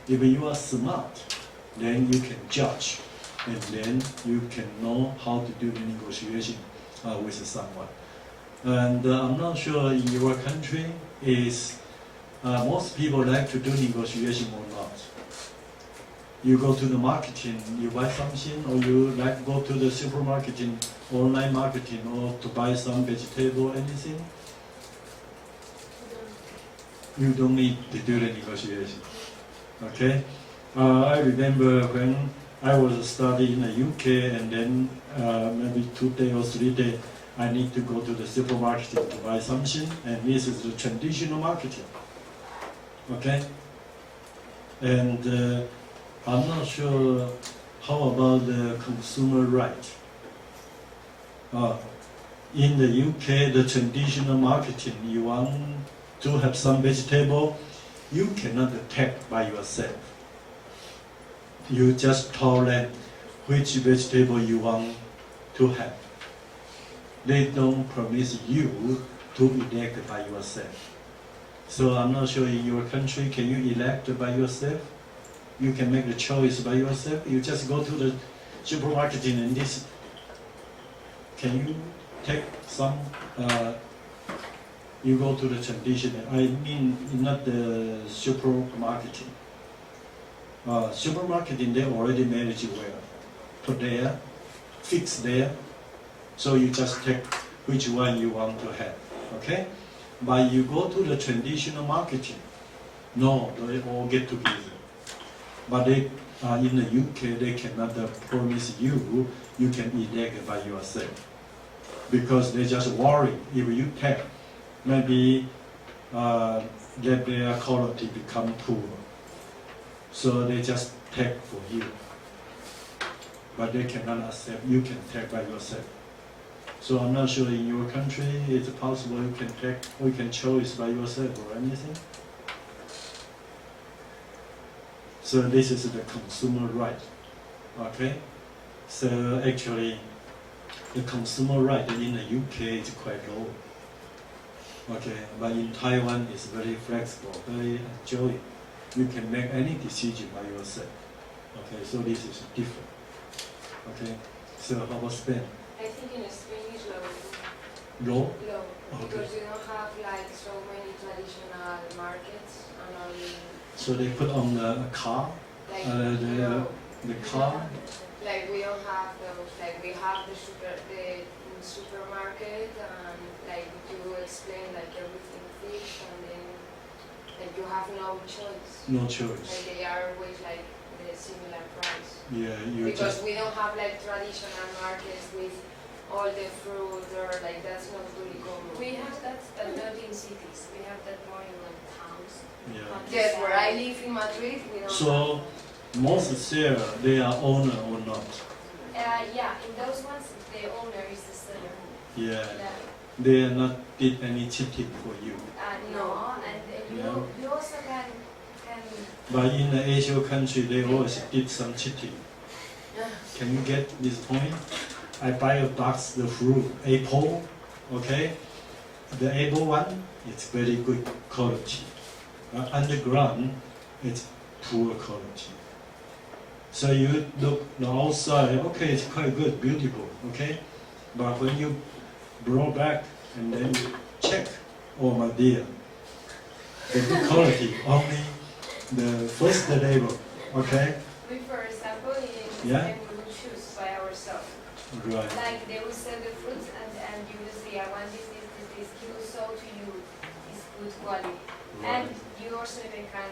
A: If you are smart, then you can judge, and then you can know how to do the negotiation with someone. And I'm not sure in your country is most people like to do negotiation or not. you go to the marketing, you buy something, or you like go to the supermarketing, online marketing, or to buy some vegetable, anything. You don't need to do the negotiation. Okay? I remember when I was studying in the UK, and then maybe 2 days or 3 days, I need to go to the supermarket to buy something, and this is the traditional marketing. Okay? And I'm not sure how about the consumer right. In the UK, the traditional marketing, you want to have some vegetable, you cannot tag by yourself. You just tell them which vegetable you want to have. They don't promise you to elect by yourself. So I'm not sure in your country, can you elect by yourself? You can make the choice by yourself. You just go to the supermarket and this. Can you take some? You go to the traditional. I mean, not the supermarket. Supermarket, they already manage well. Put there, fix there. So you just take which one you want to have. Okay? But you go to the traditional marketing. No, they all get together. But they, in the UK, they cannot promise you can elect by yourself. Because they just worry if you take, maybe that their quality become poor. So they just take for you. But they cannot accept you can take by yourself. So I'm not sure in your country it's possible you can take or you can choose by yourself or anything. So this is the consumer right. Okay? So actually the consumer right in the UK is quite low. Okay, but in Taiwan it's very flexible, very enjoyable. You can make any decision by yourself. Okay, so this is different. Okay, so how about Spain?
C: I think in Spain is low.
A: Low?
C: Low.
A: Okay.
C: Because you don't have like so many traditional markets and only
A: So they put on a car,
C: like
A: the car.
C: like we don't have those. Like we have the supermarket and like you explain like everything fixed and then like you have no choice.
A: No choice.
C: Like they are always like the similar price.
A: Yeah, you
C: Because
A: just
C: we don't have like traditional markets with all the fruit or like that's not really common.
B: We have that, but not in cities. We have that more in like towns.
A: yeah.
C: Yes, where I live in Madrid, we don't
A: So most seller they are owner or not.
B: Yeah, in those ones, the owner is the seller.
A: Yeah,
B: Yeah.
A: they are not did any cheating for you.
B: No, and you,
A: Yeah.
B: you also can
A: But in the Asian country, they always did some cheating. Can you get this point? I buy a box the fruit, apple, okay? The apple one, it's very good quality. Underground, it's poor quality. So you look the outside, okay, it's quite good, beautiful, okay? But when you brought back and then you check, oh my dear, the good quality, only the first label, okay?
B: we, for example, in
A: Yeah.
B: Spain, we will choose by ourselves.
A: Right.
B: Like they will sell the fruits and you will say, I want this. He will show to you this good quality. And
A: Right.
B: you also even can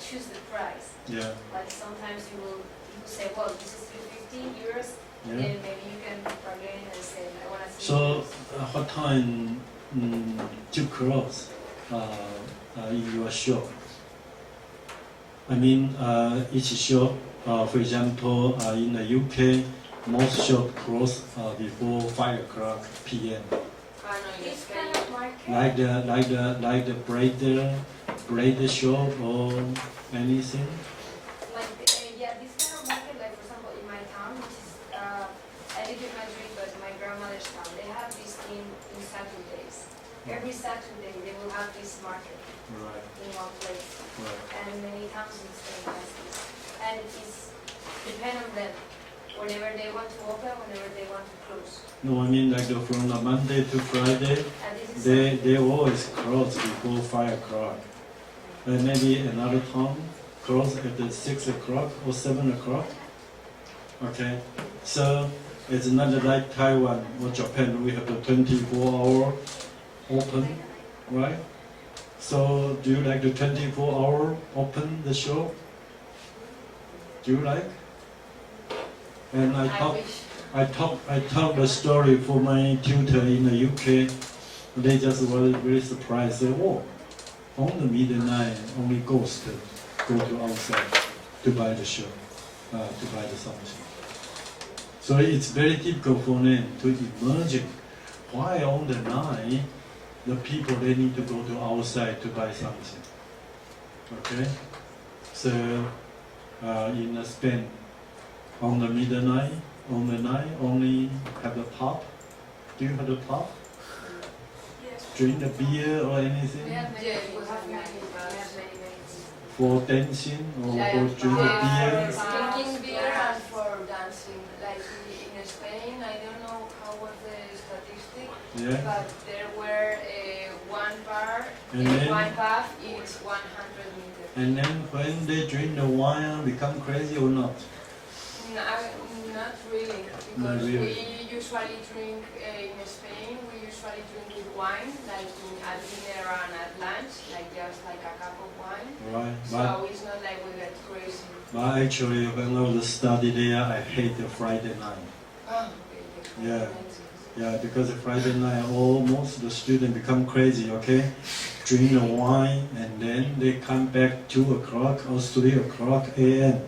B: choose the price.
A: Yeah.
B: Like sometimes you will say, well, this is 15 euros.
A: Yeah.
B: Then maybe you can bargain and say, I want to see
A: So,
B: this.
A: what time to close in your shop? I mean, each shop, for example, in the UK, most shop close before 5 o'clock p.m.
B: This kind of market,
A: Like the bread shop or anything.
B: like yeah, this kind of market, like for example in my town, which is I live in Madrid, but my grandmother's town, they have this in Saturdays. Every Saturday they will have this market
A: Right.
B: in one place,
A: Right.
B: and many towns in Spain has this. And it's depend on them. Whenever they want to open, whenever they want to close.
A: No, I mean like from the Monday to Friday.
B: And this is
A: They always close before 5 o'clock. And maybe another time close at 6 o'clock or 7 o'clock. Okay, so it's not like Taiwan or Japan, we have a 24-hour open, right? So do you like the 24-hour open the show? Do you like? And I told the story for my tutor in the UK. They just were very surprised. They, oh, on the midnight, only ghosts go to outside to buy the show, to buy the something. So it's very difficult for them to imagine why on the night the people they need to go to outside to buy something. Okay, so in Spain, on the midnight, on the night only have a pub. Do you have a pub?
G: Yes.
A: Drink the beer or anything?
B: We have many
C: Yeah,
B: things.
C: we have many
B: We
C: bars.
B: have many things.
A: For dancing or
C: Like
A: for drink the beer?
C: drinking beer and for dancing. Like in Spain, I don't know how was the statistic,
A: Yeah.
C: but there were one bar,
A: And then-
C: one pub each 100 meters.
A: And then when they drink the wine, become crazy or not?
C: No, not really, because
A: Not really.
C: we usually drink in Spain. We usually drink with wine, like at dinner and at lunch, like just like a cup of wine.
A: Right.
C: So it's not like we get crazy.
A: But actually, when I was study there, I hate the Friday night.
C: Oh, okay.
A: Yeah. Yeah, because Friday night, almost the student become crazy, okay? Drink the wine, and then they come back 2 o'clock or 3 o'clock a.m.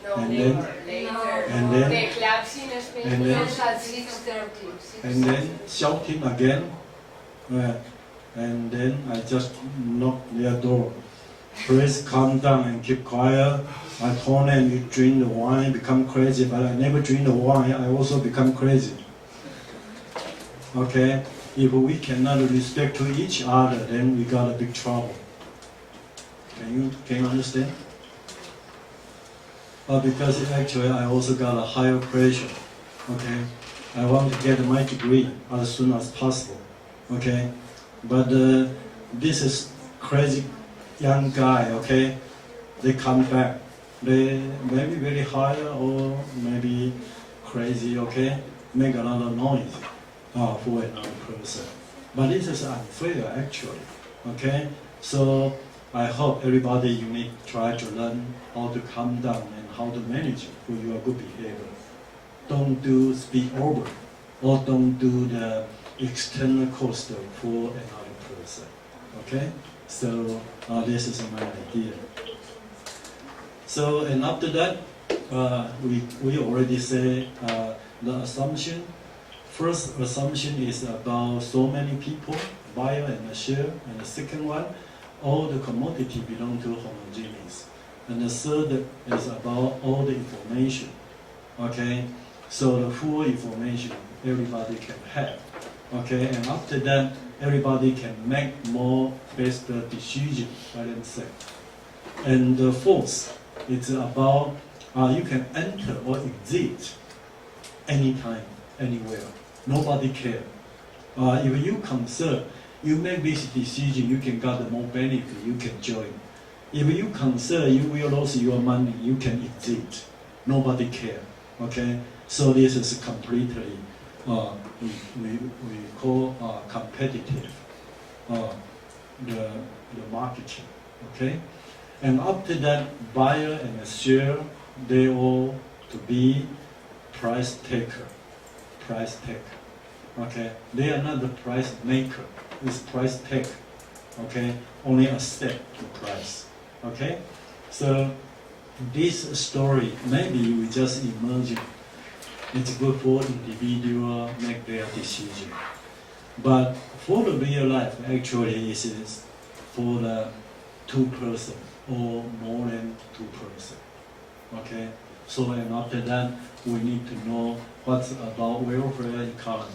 C: No,
A: And
C: later,
A: then-
C: later.
A: and then-
C: the clubs in Spain
A: and then-
C: close at 6:30.
A: And then shouting again. And then I just knock their door. Please calm down and keep quiet. I told them you drink the wine, become crazy, but I never drink the wine, I also become crazy. Okay? If we cannot respect to each other, then we got a big trouble. Can you understand? Because actually I also got a higher pressure. Okay? I want to get my degree as soon as possible. Okay? But this is crazy young guy, okay? They come back. They maybe very high or maybe crazy, okay? Make a lot of noise for another person. But this is unfair actually, okay? So I hope everybody you need to try to learn how to calm down and how to manage for your good behavior. Don't do speak over or don't do the external cost for another person, okay? So this is my idea. So, and after that, we already say the assumption. First assumption is about so many people, buyer and a share. And the second one, all the commodity belong to homogeneous. And the third is about all the information. Okay, so the full information everybody can have. Okay, and after that, everybody can make more best decision by themselves. And the fourth, it's about you can enter or exit anytime, anywhere. Nobody care. If you concern, you make this decision, you can get more benefit, you can join. If you concern, you will lose your money, you can exit. Nobody care. Okay? So this is completely, we call competitive, the marketing. Okay? And after that, buyer and the share, they all to be price taker. Price taker. Okay? They are not the price maker. It's price taker. Okay? Only accept the price. Okay? So this story, maybe we just imagine it's good for individual make their decision. But for the real life, actually, it is for the two person or more than two person. Okay? So and after that, we need to know what's about welfare economy.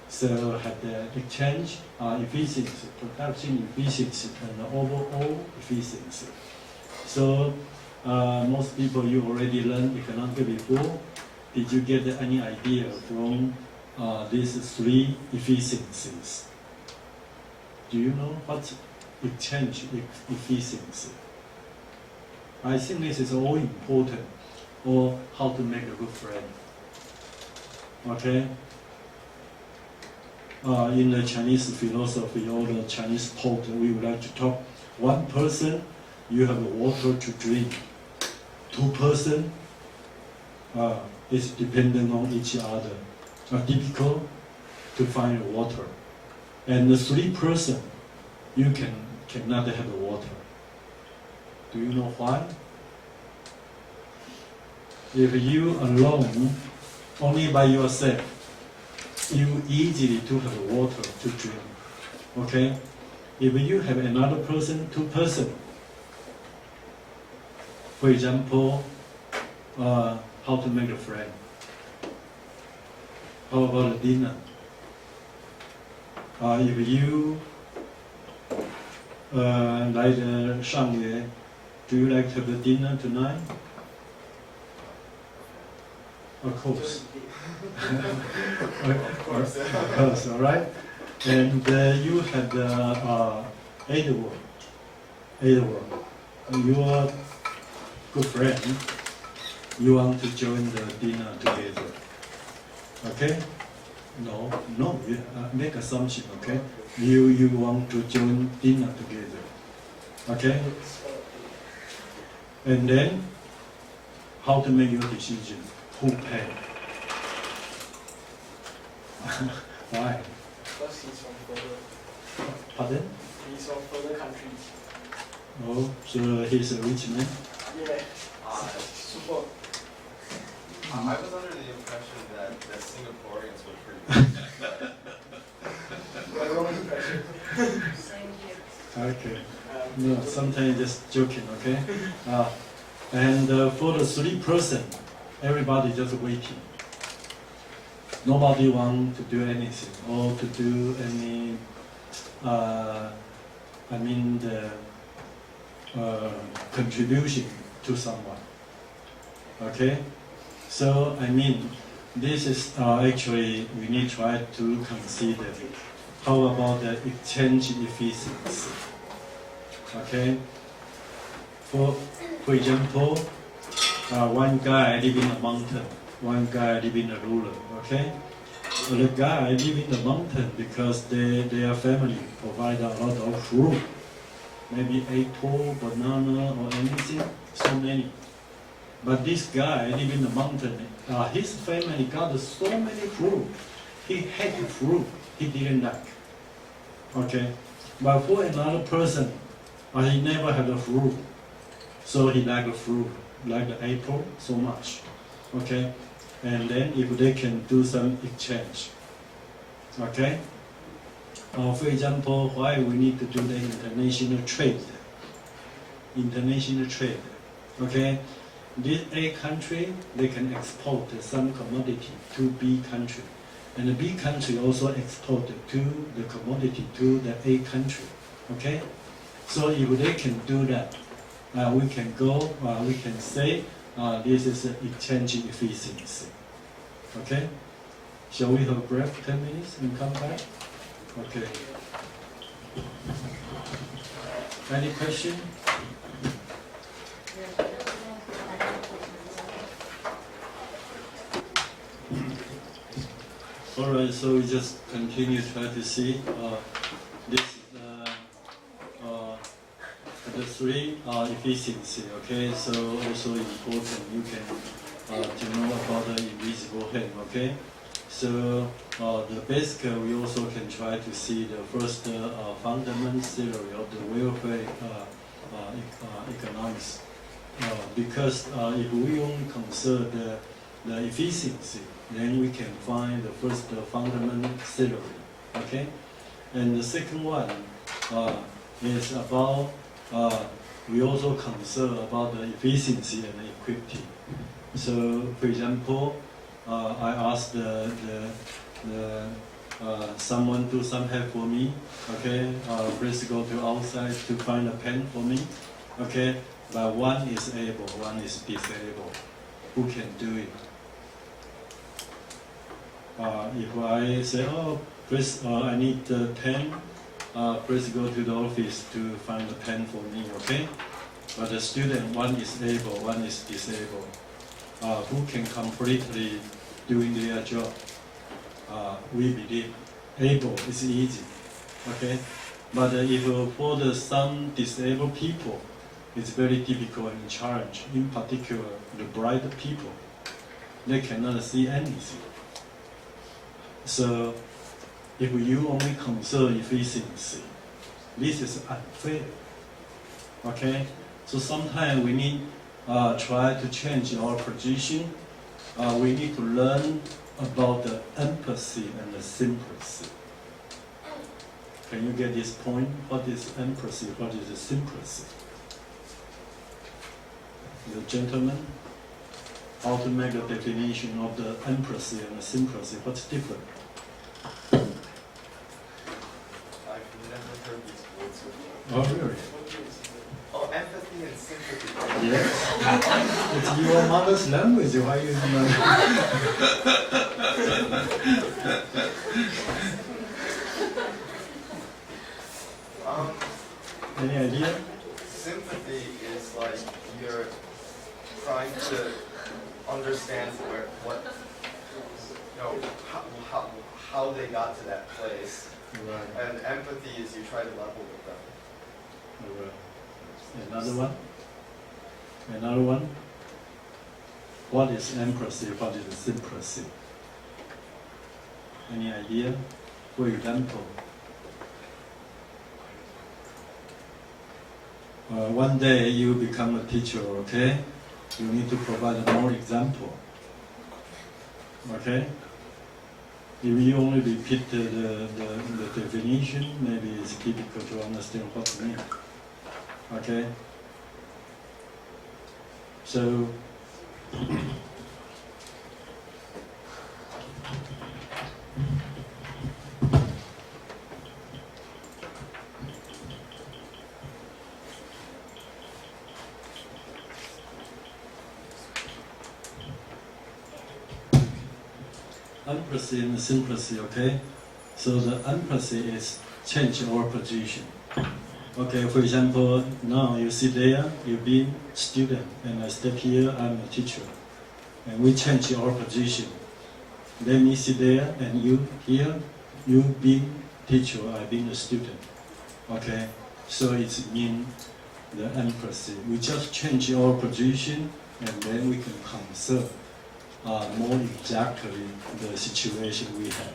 A: So have the exchange efficiency, production efficiency, and the overall efficiency. So most people you already learned economics before. Did you get any idea from these three efficiencies? Do you know what's exchange efficiency? I think this is all important, or how to make a good friend. Okay? In the Chinese philosophy or the Chinese thought, we would like to talk. One person, you have water to drink. Two person is dependent on each other. Difficult to find water. And the three person, you cannot have water. Do you know why? If you alone, only by yourself, you easily to have water to drink. Okay? If you have another person, two person, for example, how to make a friend? How about a dinner? If you like Shangyue, do you like to have a dinner tonight? Of course. Of course, all right. And you have Edward. Your good friend. You want to join the dinner together. Okay? No. You make assumption. Okay? You want to join dinner together. Okay? And then, how to make your decision? Who pay? Why?
H: Because he's from further.
A: Pardon?
H: He's from further countries.
A: Oh, so he's a rich man?
H: Yeah. Super.
I: I was under the impression that Singaporeans were pretty rich.
H: My wrong impression.
C: Same here.
A: Okay. No, sometimes just joking, okay? And for the three person, everybody just waiting. Nobody want to do anything or to do any, contribution to someone. Okay? So, this is actually, we need to try to consider how about the exchange efficiency. Okay? For example, one guy live in a mountain, one guy live in a rural, okay? The guy live in the mountain because their family provide a lot of fruit, maybe apple, banana, or anything, so many. But this guy live in the mountain, his family got so many fruit. He hate fruit, he didn't like. Okay? But for another person, he never had a fruit. So he like the fruit, like the apple so much. Okay? And then if they can do some exchange. Okay? For example, why we need to do the international trade? International trade. Okay? This A country, they can export some commodity to B country. And the B country also export to the commodity to the A country. Okay? So if they can do that, we can say this is exchange efficiency. Okay? Shall we have a break 10 minutes and come back? Okay. Any question? All right, so we just continue to try to see this is the three efficiency. Okay, so also important you can to know about the invisible hand. Okay, so the basic we also can try to see the first fundamental theory of the welfare economics. Because if we only consider the efficiency, then we can find the first fundamental theory, okay? And the second one is about, we also consider about the efficiency and equity. So, for example, I asked someone do some help for me, okay? Please go to outside to find a pen for me, okay? But one is able, one is disabled. Who can do it? If I say, oh, please, I need the pen, please go to the office to find the pen for me, okay? but the student, one is able, one is disabled, who can completely doing their job. We believe able is easy, okay? But if for some disabled people, it's very difficult and challenge. In particular, the blind people, they cannot see anything. So, if you only concern efficiency, this is unfair. Okay? So sometimes we need try to change our position. We need to learn about the empathy and the sympathy. Can you get this point? What is empathy? What is the sympathy? The gentleman, how to make a definition of the empathy and the sympathy? What's different?
I: I've never heard these words before.
A: Oh, really?
I: Oh, empathy and sympathy.
A: Yes. It's your mother's language. Why you know? Any idea?
I: Sympathy is like you're trying to understand how they got to that place,
A: Right.
I: and empathy is you try to level with them.
A: Right. Another one. Another one. What is empathy? What is sympathy? Any idea? For example, one day you become a teacher, okay? You need to provide more example, okay? If you only repeat the definition, maybe it's difficult to understand what it means, okay? So, empathy and sympathy, okay? So the empathy is change our position. Okay, for example, now you sit there, you be student, and I step here, I'm a teacher. And we change our position. Let me sit there, and you here, you be teacher, I be a student. Okay, so it's mean the empathy. We just change our position, and then we can conserve more exactly the situation we have.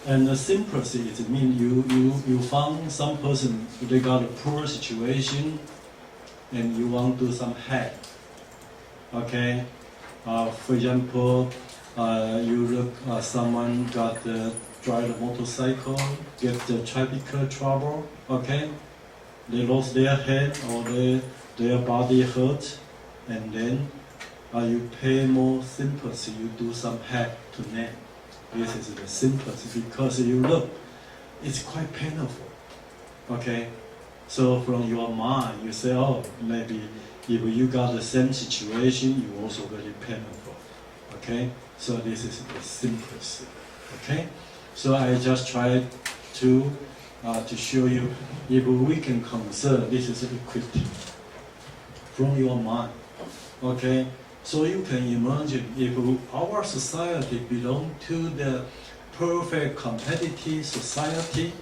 A: And the sympathy is mean you found some person, they got a poor situation and you want to do some help. Okay? For example, you look someone got drive a motorcycle, get the traffic trouble, okay? They lost their head or their body hurt, and then you pay more sympathy, you do some help to them. This is the sympathy because you look, it's quite painful. Okay? So from your mind, you say, oh, maybe if you got the same situation, you also very painful. Okay? So this is the sympathy. Okay? So I just tried to show you, if we can concern, this is equity from your mind. Okay? So you can imagine if our society belong to the perfect competitive society,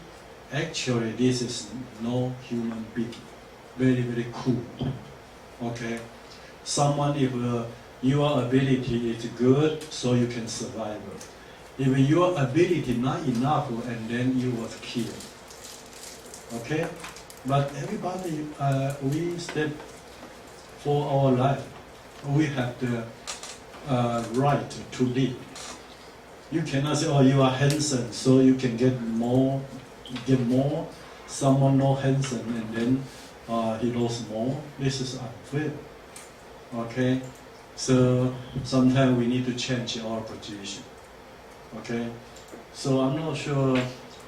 A: actually this is no human being. Very, very cool. Okay? Someone, if your ability is good, so you can survive. If your ability not enough, and then you was killed. Okay? But everybody, we step for our life. We have the right to live. You cannot say, oh, you are handsome, so you can get more. Someone not handsome, and then he lost more. This is unfair. Okay? So sometimes we need to change our position. Okay? So I'm not sure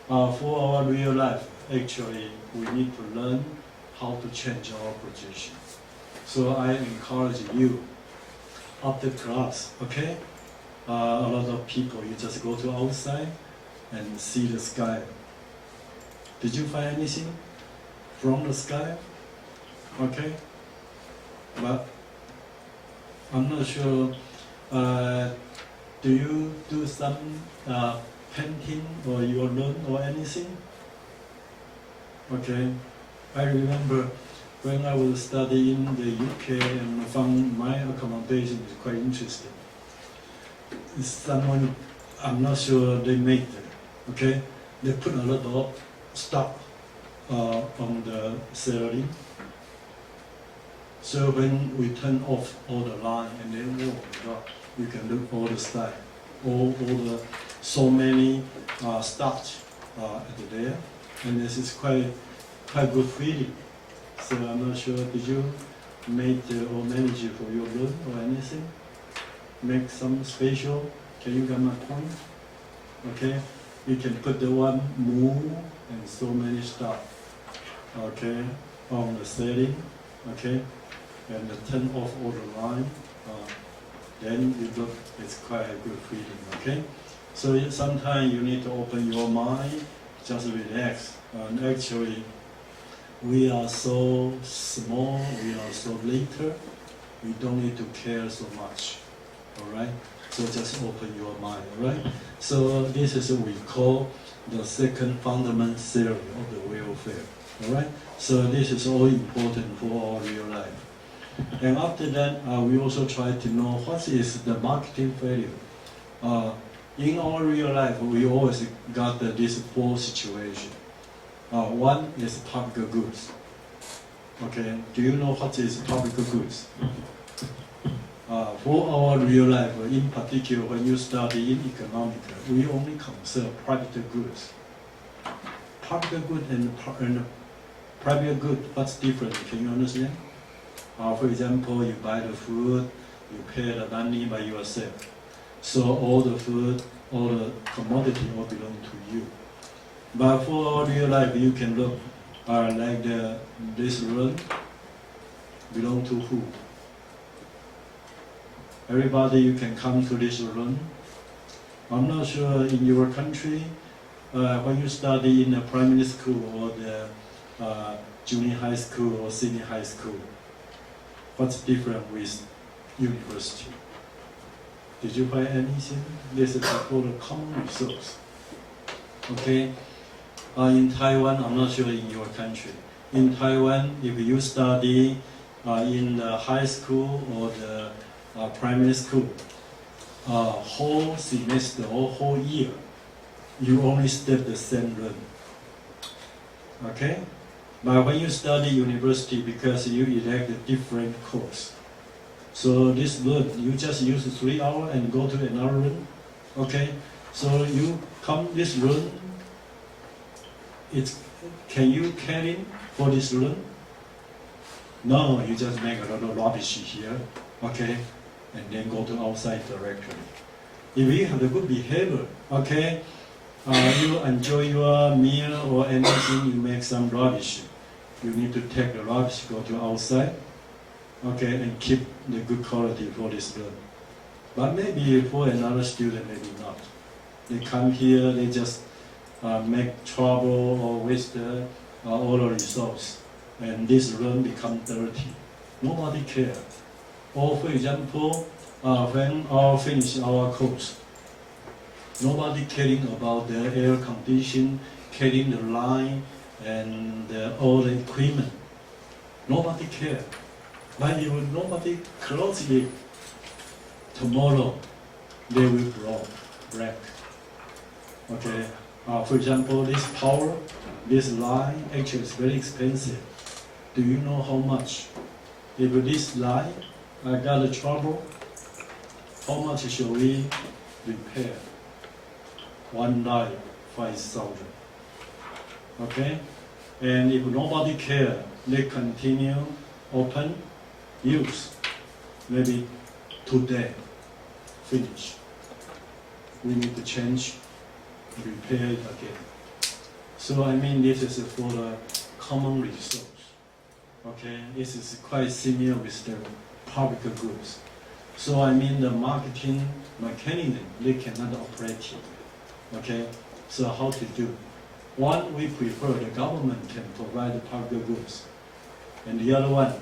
A: for our real life, actually, we need to learn how to change our position. So I encourage you, after class, okay? A lot of people, you just go to outside and see the sky. Did you find anything from the sky? Okay? but I'm not sure. Do you do some painting or you learn or anything? Okay, I remember when I was studying in the UK and found my accommodation is quite interesting. Someone, I'm not sure they made it, okay? They put a lot of stuff on the ceiling. So when we turn off all the line and then oh my God, you can look all the style, all the so many stuff at there, and this is quite good feeling. So I'm not sure, did you make or manage it for your room or anything? Make some special? Can you get my point? Okay, you can put the one move and so many stuff. Okay, on the setting. Okay, and turn off all the line. Then you look, it's quite a good feeling. Okay, so sometimes you need to open your mind, just relax. And actually, we are so small, we are so little, we don't need to care so much. Alright? So just open your mind, alright? So this is what we call the second fundamental theory of the welfare. Alright? So this is all important for our real life. And after that, we also try to know what is the marketing value. In our real life, we always got these four situations. One is public goods. Okay, do you know what is public goods? For our real life, in particular, when you study in economics, we only consider private goods. Public good and private good, what's different? Can you understand? For example, you buy the food, you pay the money by yourself. So all the food, all the commodity all belong to you. But for our real life, you can look like this room belong to who? Everybody, you can come to this room. I'm not sure in your country, when you study in a primary school or the junior high school or senior high school, what's different with university? Did you find anything? This is called a common resource. Okay? In Taiwan, I'm not sure in your country. In Taiwan, if you study in the high school or the primary school, whole semester or whole year, you only stay the same room. Okay? But when you study university, because you elect a different course, so this room, you just use 3 hours and go to another room. Okay? So you come this room, can you carry for this room? No, you just make a lot of rubbish here, okay, and then go to outside directly. If you have a good behavior, okay, you enjoy your meal or anything, you make some rubbish. You need to take the rubbish, go to outside, okay, and keep the good quality for this room. But maybe for another student, maybe not. They come here, they just make trouble or waste all the resource, and this room become dirty. Nobody care. Or for example, when I finish our course, nobody caring about the air condition, carrying the line, and all the equipment. Nobody care. But if nobody close it, tomorrow they will break. Okay. For example, this power, this line actually is very expensive. Do you know how much? If this line got a trouble, how much shall we repair? One line, 5,000. Okay? And if nobody care, they continue open, use. Maybe today, finish. We need to change, repair it again. So I mean, this is for the common resource. Okay, this is quite similar with the public goods. So I mean, the marketing mechanism, they cannot operate it. Okay, so how to do? One, we prefer the government can provide the public goods, and the other one,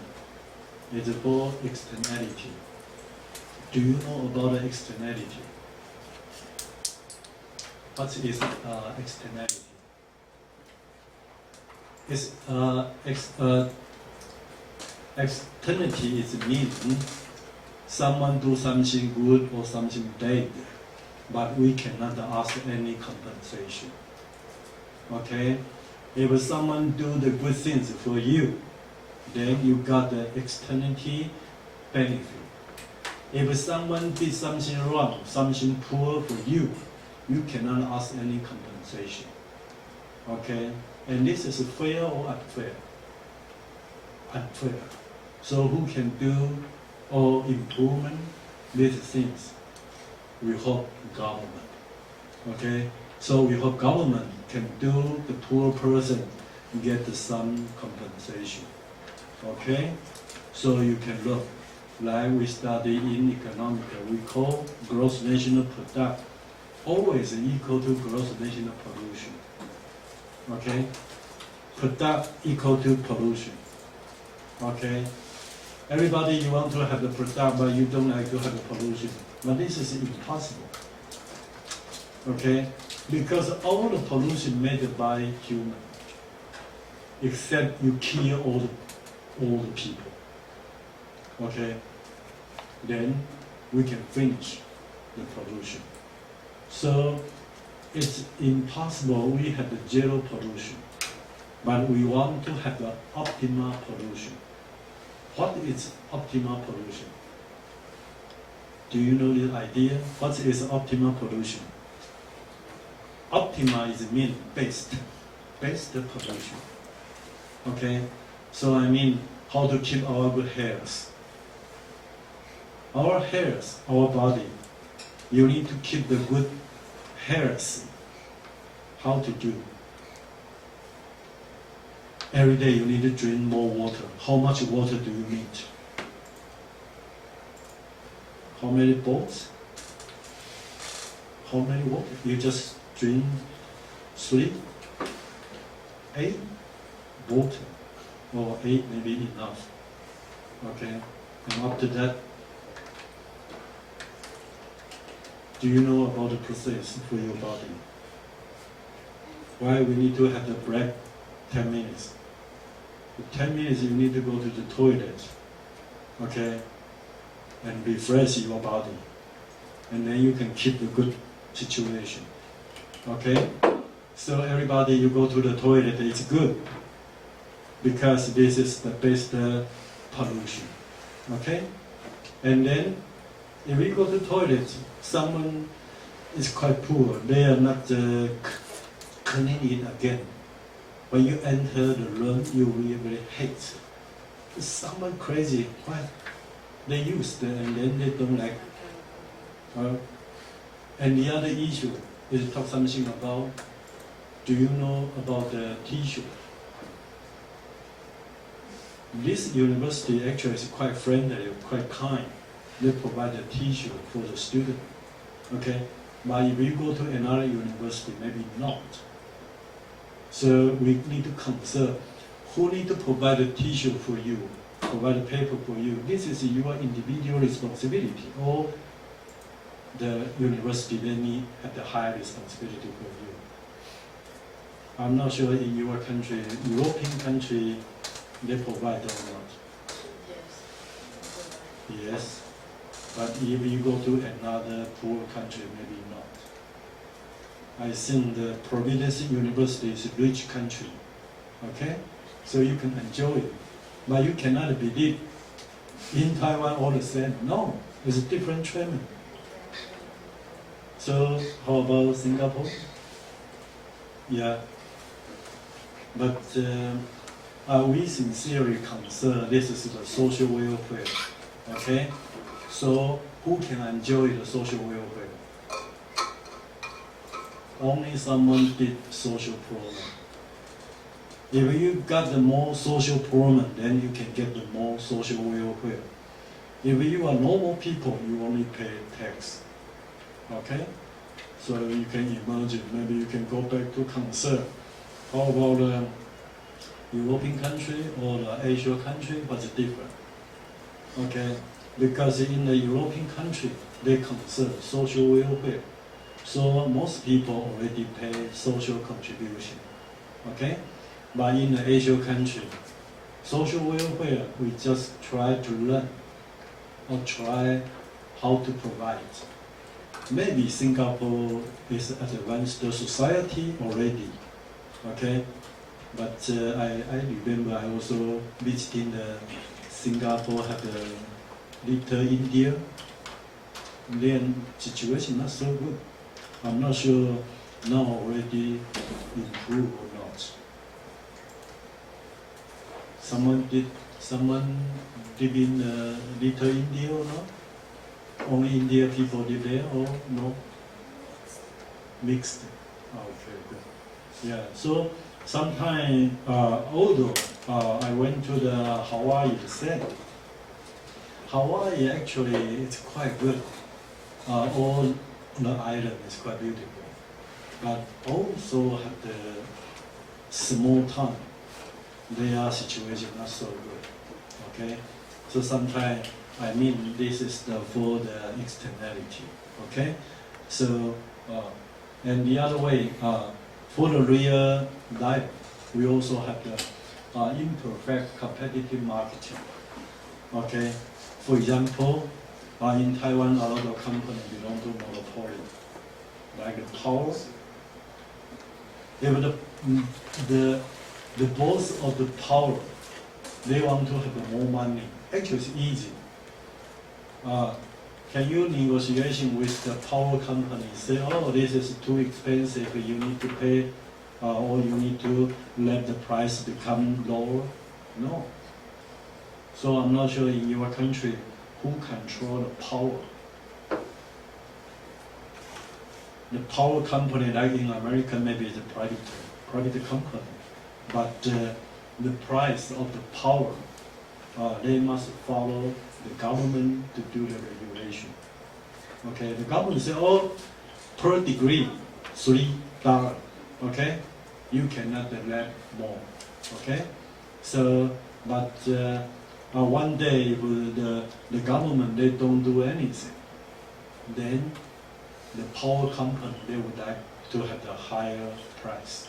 A: is for externality. Do you know about the externality? What is externality? Externality is meaning someone do something good or something bad, but we cannot ask any compensation. Okay? If someone do the good things for you, then you got the externality benefit. If someone did something wrong, something poor for you, you cannot ask any compensation. Okay? And this is fair or unfair? Unfair. So who can do or improvement these things? We hope government. Okay? So we hope government can do the poor person get some compensation. Okay? So you can look, like we study in economics, we call gross national product always equal to gross national pollution. Okay? Product equal to pollution. Okay? Everybody, you want to have the product, but you don't like to have the pollution. But this is impossible. Okay? Because all the pollution made by human, except you kill all the people. Okay? Then we can finish the pollution. So it's impossible we have the zero pollution, but we want to have the optimal pollution. What is optimal pollution? Do you know the idea? What is optimal pollution? Optimal is mean best pollution. Okay? So I mean how to keep our good hairs. Our hairs, our body, you need to keep the good hairs. How to do? Every day you need to drink more water. How much water do you need? How many bowls? How many water? You just drink 3, 8 water, or 8 may be enough. Okay, and after that, do you know about the process for your body? Why we need to have the break 10 minutes? For 10 minutes you need to go to the toilet, okay, and refresh your body, and then you can keep the good situation. Okay? So everybody, you go to the toilet, it's good, because this is the best pollution. Okay? And then, if we go to the toilet, someone is quite poor, they are not cleaning it again. When you enter the room, you really hate. Someone crazy, why? They use it and then they don't like. And the other issue is talk something about, do you know about the tissue? This university actually is quite friendly, quite kind. They provide the tissue for the student. Okay? But if you go to another university, maybe not. So we need to consider who need to provide the tissue for you, provide the paper for you. This is your individual responsibility, or the university, they need have the higher responsibility for you. I'm not sure in your country, European country, they provide or not. Yes. But if you go to another poor country, maybe not. I think the Providence University is a rich country. Okay? So you can enjoy it. But you cannot believe in Taiwan all the same. No, it's a different treatment. So how about Singapore? Yeah. But we sincerely concerned this is the social welfare. Okay? So who can enjoy the social welfare? Only someone did social problem. If you got the more social problem, then you can get the more social welfare. If you are normal people, you only pay tax. Okay? So you can imagine, maybe you can go back to concern. How about the European country or the Asian country? What's different? Okay, because in the European country, they consider social welfare. So most people already pay social contribution. Okay, but in the Asian country, social welfare, we just try to learn or try how to provide. Maybe Singapore is advanced society already, okay? But I remember I also visiting the Singapore, had a little India. Then situation not so good. I'm not sure now already improved or not. Someone live in little India or not? Only India people live there or no? Mixed. Okay, good. Yeah. So sometimes, although I went to the Hawaii, Hawaii actually it's quite good. All the island is quite beautiful, but also have the small town. Their situation not so good. Okay, so sometimes I mean this is for the externality. Okay, so and the other way for the real life, we also have the imperfect competitive marketing. Okay, for example, in Taiwan, a lot of companies belong to monopoly, like the power. If the boss of the power, they want to have more money. Actually, it's easy. Can you negotiation with the power company? Say, oh, this is too expensive. You need to pay, or you need to let the price become lower. No. So I'm not sure in your country who control the power. The power company, like in America, maybe it's a private company. But the price of the power, they must follow the government to do the regulation. Okay, the government say, oh, per degree, $3. Okay, you cannot let more. Okay, so but one day if the government they don't do anything, then the power company they would like to have the higher price.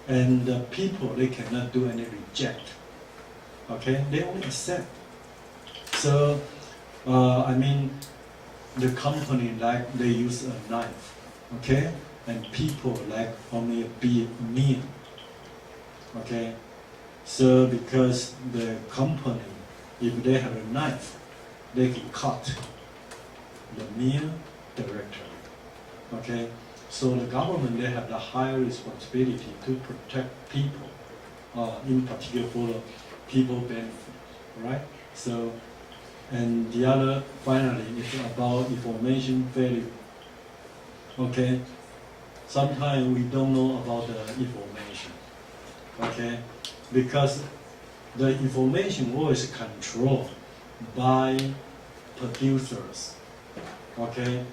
A: And the people, they cannot do any reject. Okay, they only accept. So, I mean, the company like they use a knife, okay, and people like only a big meal. Okay, so because the company, if they have a knife, they can cut the meal directly. Okay. So the government, they have the higher responsibility to protect people, in particular for the people benefit, right? So, and the other, finally, is about information value. Okay, sometimes we don't know about the information, okay, because the information was controlled by producers, okay,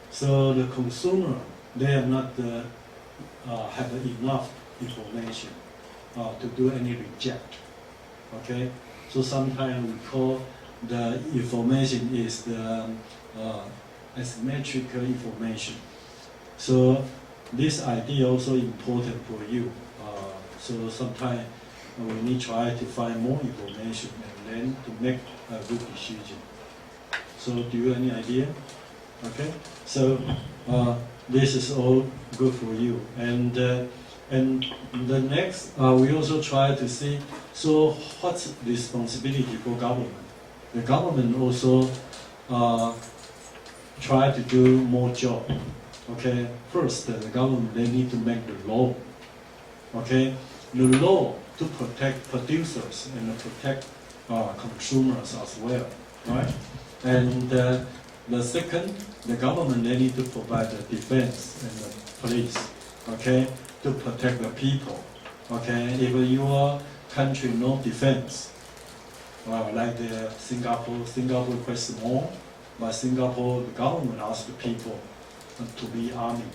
A: so the consumer, they are not have enough information to do any reject. Okay, so sometimes we call the information is the asymmetrical information. So this idea also important for you. So sometimes we need to try to find more information and then to make a good decision. So do you have any idea? Okay, so this is all good for you. And the next, we also try to see, so what's responsibility for government? The government also try to do more job. Okay, first the government, they need to make the law. Okay, the law to protect producers and protect consumers as well, right? And the second, the government, they need to provide the defense and the police, okay, to protect the people. Okay, if your country no defense, like the Singapore quite small, but Singapore, the government asks the people to be army,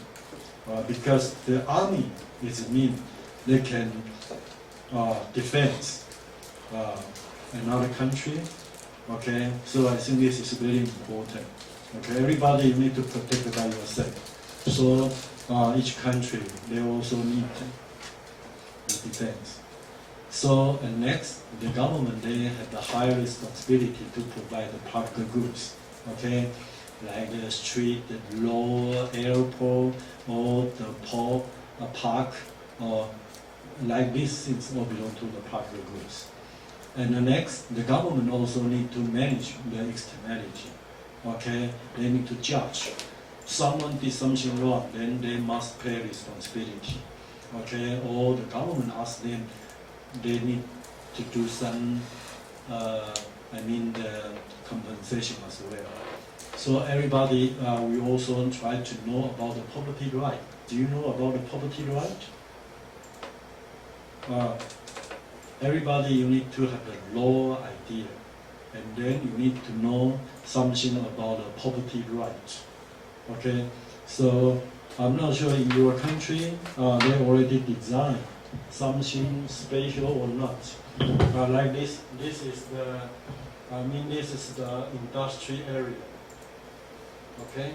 A: because the army is mean they can defend another country Okay, so I think this is very important. Okay, everybody you need to protect by yourself. So each country they also need defense. So and next, the government they have the higher responsibility to provide the public goods. Okay, like the street, the road, airport, or the park, or like these things all belong to the public goods. And the next, the government also need to manage the externality. Okay, they need to judge. Someone did something wrong, then they must pay responsibility. Okay, or the government asks them, they need to do some, the compensation as well. So everybody, we also try to know about the property right. Do you know about the property right? Everybody, you need to have a law idea, and then you need to know something about the property right. Okay, so I'm not sure in your country they already designed something special or not. Like this is the, this is the industry area. Okay,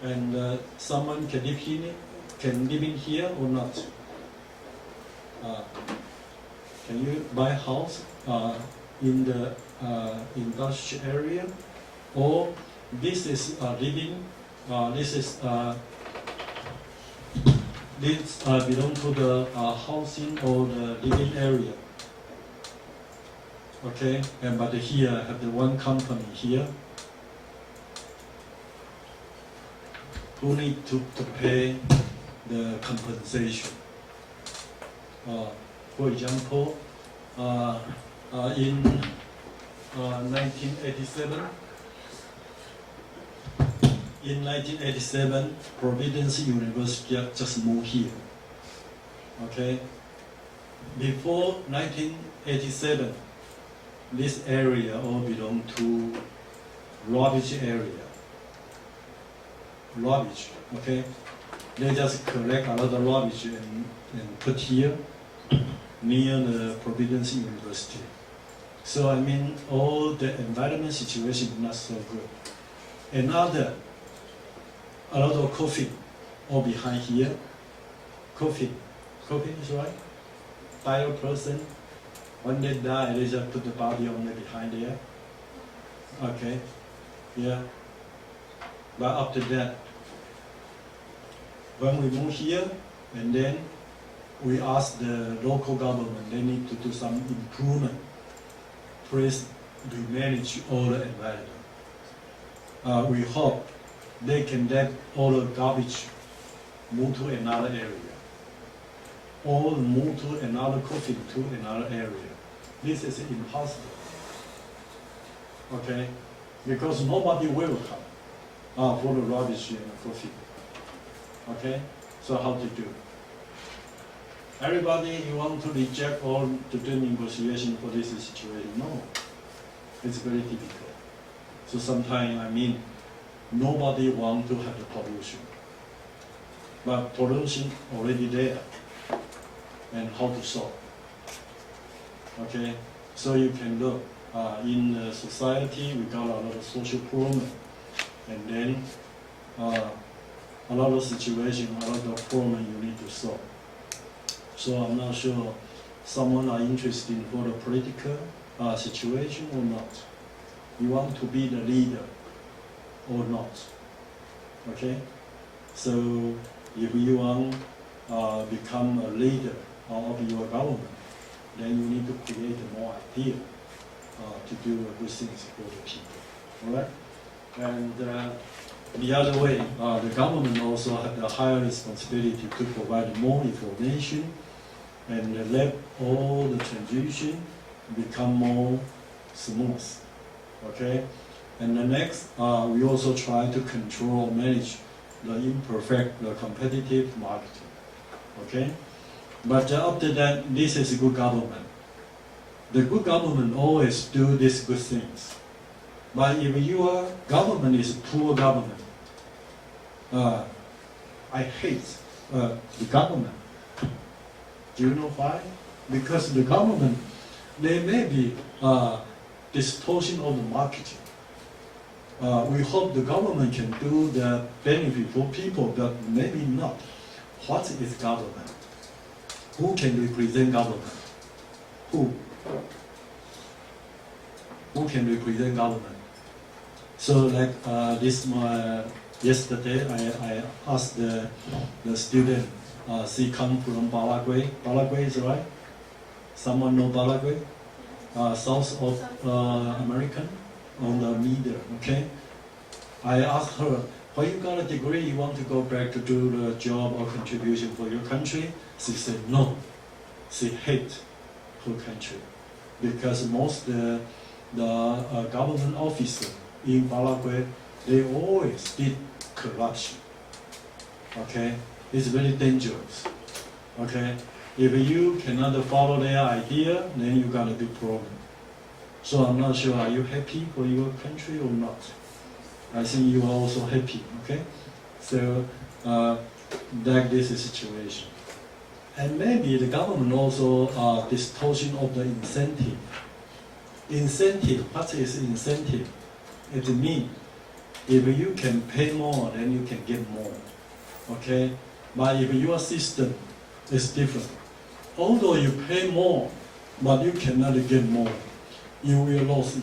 A: and someone can live in here or not. Can you buy a house in the industry area, or this is living? This belong to the housing or the living area. Okay, and but here I have the one company here who need to pay the compensation. For example, in 1987, Providence University just moved here. Okay. Before 1987, this area all belonged to rubbish area. Rubbish. Okay. They just collect a lot of rubbish and put here near the Providence University. So all the environment situation is not so good. A lot of coffee all behind here. Coffee is right. Die a person, when they die, they just put the body on behind there. Okay, yeah. But after that, when we move here, and then we ask the local government, they need to do some improvement. Please manage all the environment. We hope they can let all the garbage move to another area, or move to another coffee to another area. This is impossible. Okay, because nobody will come for the rubbish and the coffee. Okay, so how to do? Everybody, you want to reject or to do negotiation for this situation? No, it's very difficult. So sometimes, nobody want to have the pollution. But pollution already there, and how to solve? Okay, so you can look, in society we got a lot of social problem, and then a lot of situation, a lot of problem you need to solve. So I'm not sure someone are interested for the political situation or not. You want to be the leader or not. Okay? So if you want become a leader of your government, then you need to create more idea to do good things for the people. Alright? And the other way, the government also have the higher responsibility to provide more information and let all the transition become more smooth. Okay? And the next, we also try to control, manage the imperfect, the competitive marketing. Okay? But after that, this is good government. The good government always do these good things. But if your government is poor government, I hate the government. Do you know why? Because the government, they maybe distortion of the marketing. We hope the government can do the benefit for people, but maybe not. What is government? Who can represent government? Who? Who can represent government? So like yesterday I asked the student, she come from Paraguay. Paraguay is right? Someone know Paraguay? South of American, on the middle, okay? I asked her, when you got a degree, you want to go back to do the job or contribution for your country? She said no. She hate her country because most the government officer in Paraguay, they always did corruption. Okay, it's very dangerous. Okay, if you cannot follow their idea, then you got a big problem. So I'm not sure, are you happy for your country or not? I think you are also happy, okay? So, like this is situation. And maybe the government also distortion of the incentive. Incentive, what is incentive? It means if you can pay more, then you can get more, okay? But if your system is different, although you pay more, but you cannot get more, you will lose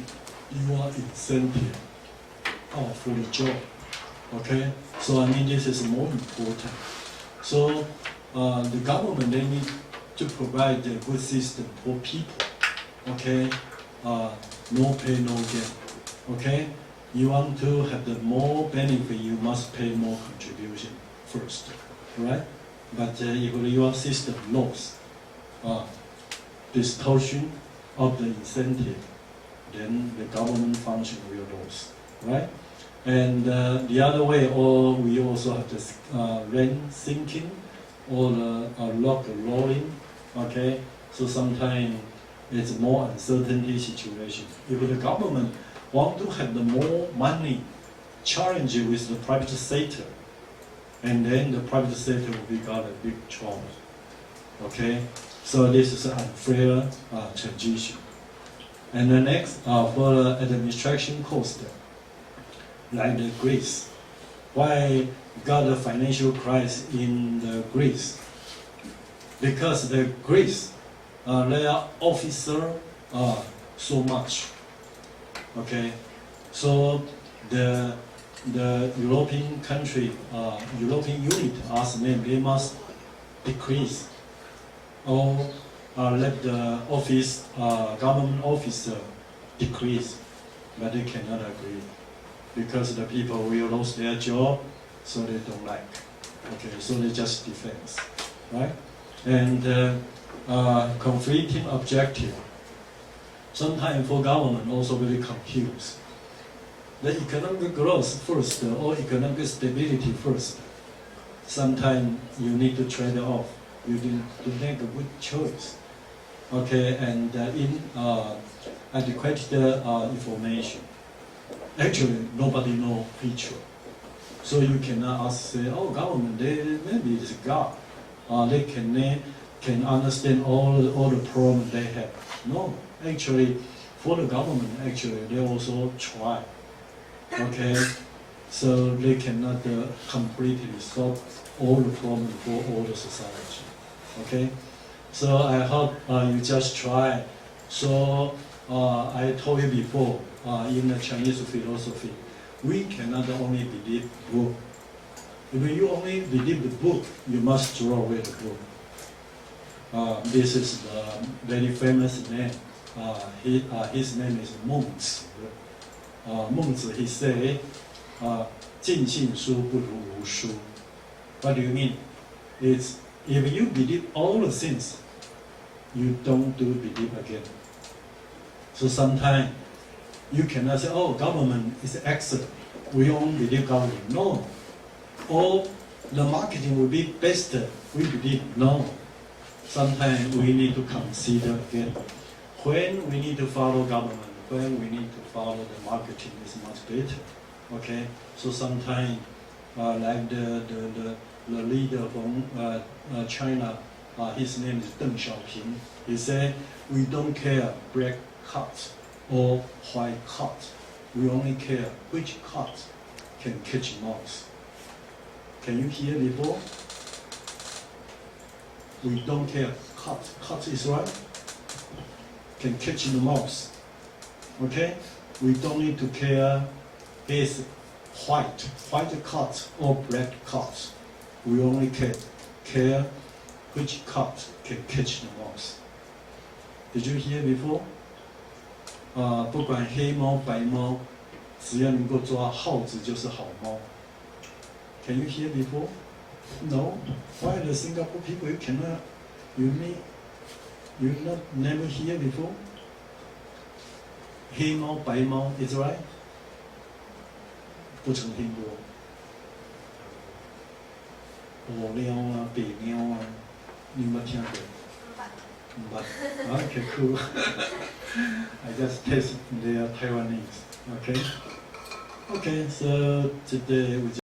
A: your incentive for the job, okay? So I mean this is more important. So the government, they need to provide a good system for people, okay? No pay, no gain, okay? You want to have the more benefit, you must pay more contribution first, right? But if your system loss, distortion of the incentive, then the government function will lose, right? And the other way, or we also have this rent sinking or lock rolling, okay? So sometimes it's more uncertainty situation. If the government want to have the more money, challenge with the private sector, and then the private sector will be got a big trouble, okay? So this is an unfair transition. And the next, for the administration cost, like the Greece. Why got a financial crisis in the Greece? Because the Greece, their officer so much. Okay, so the European country, European unit asked them they must decrease or let the office, government officer decrease, but they cannot agree because the people will lose their job, so they don't like. Okay, so they just defense, right? And conflicting objective. Sometimes for government also very confused. The economic growth first or economic stability first. Sometimes you need to trade off. You need to make a good choice. Okay, and in adequate information. Actually, nobody know future. So you cannot ask, say, oh, government, maybe it's God. They can understand all the problems they have. No, actually, for the government, actually, they also try. Okay, so they cannot completely solve all the problems for all the society. Okay, so I hope you just try. So I told you before, in the Chinese philosophy, we cannot only believe book. If you only believe the book, you must throw away the book. This is the very famous name. His name is Mengzi. Mengzi, he said, 尽信书不如无书. What do you mean? It's if you believe all the things, you don't do believe again. So sometimes you cannot say, oh, government is excellent. We only believe government. No. Or the marketing will be best. We believe no. Sometimes we need to consider again. When we need to follow government, when we need to follow the marketing is much better. Okay? So sometimes, like the leader from China, his name is Deng Xiaoping. He said, we don't care black cuts or white cat. We only care which cat can catch mouse. Can you hear before? We don't care. Cat is right. Can catch the mouse. Okay? We don't need to care is white cat or black cat. We only care which cat can catch the mouse. Did you hear before? 不管黑猫白猫，只要能够抓耗子就是好猫。Can you hear before? No. Why the Singapore people you cannot? You not never hear before? 黑猫白猫 is right? 不曾听过。火喵啊，白喵啊，你有没有听过？But okay, cool. I just taste their Taiwanese. Okay. Okay. So today we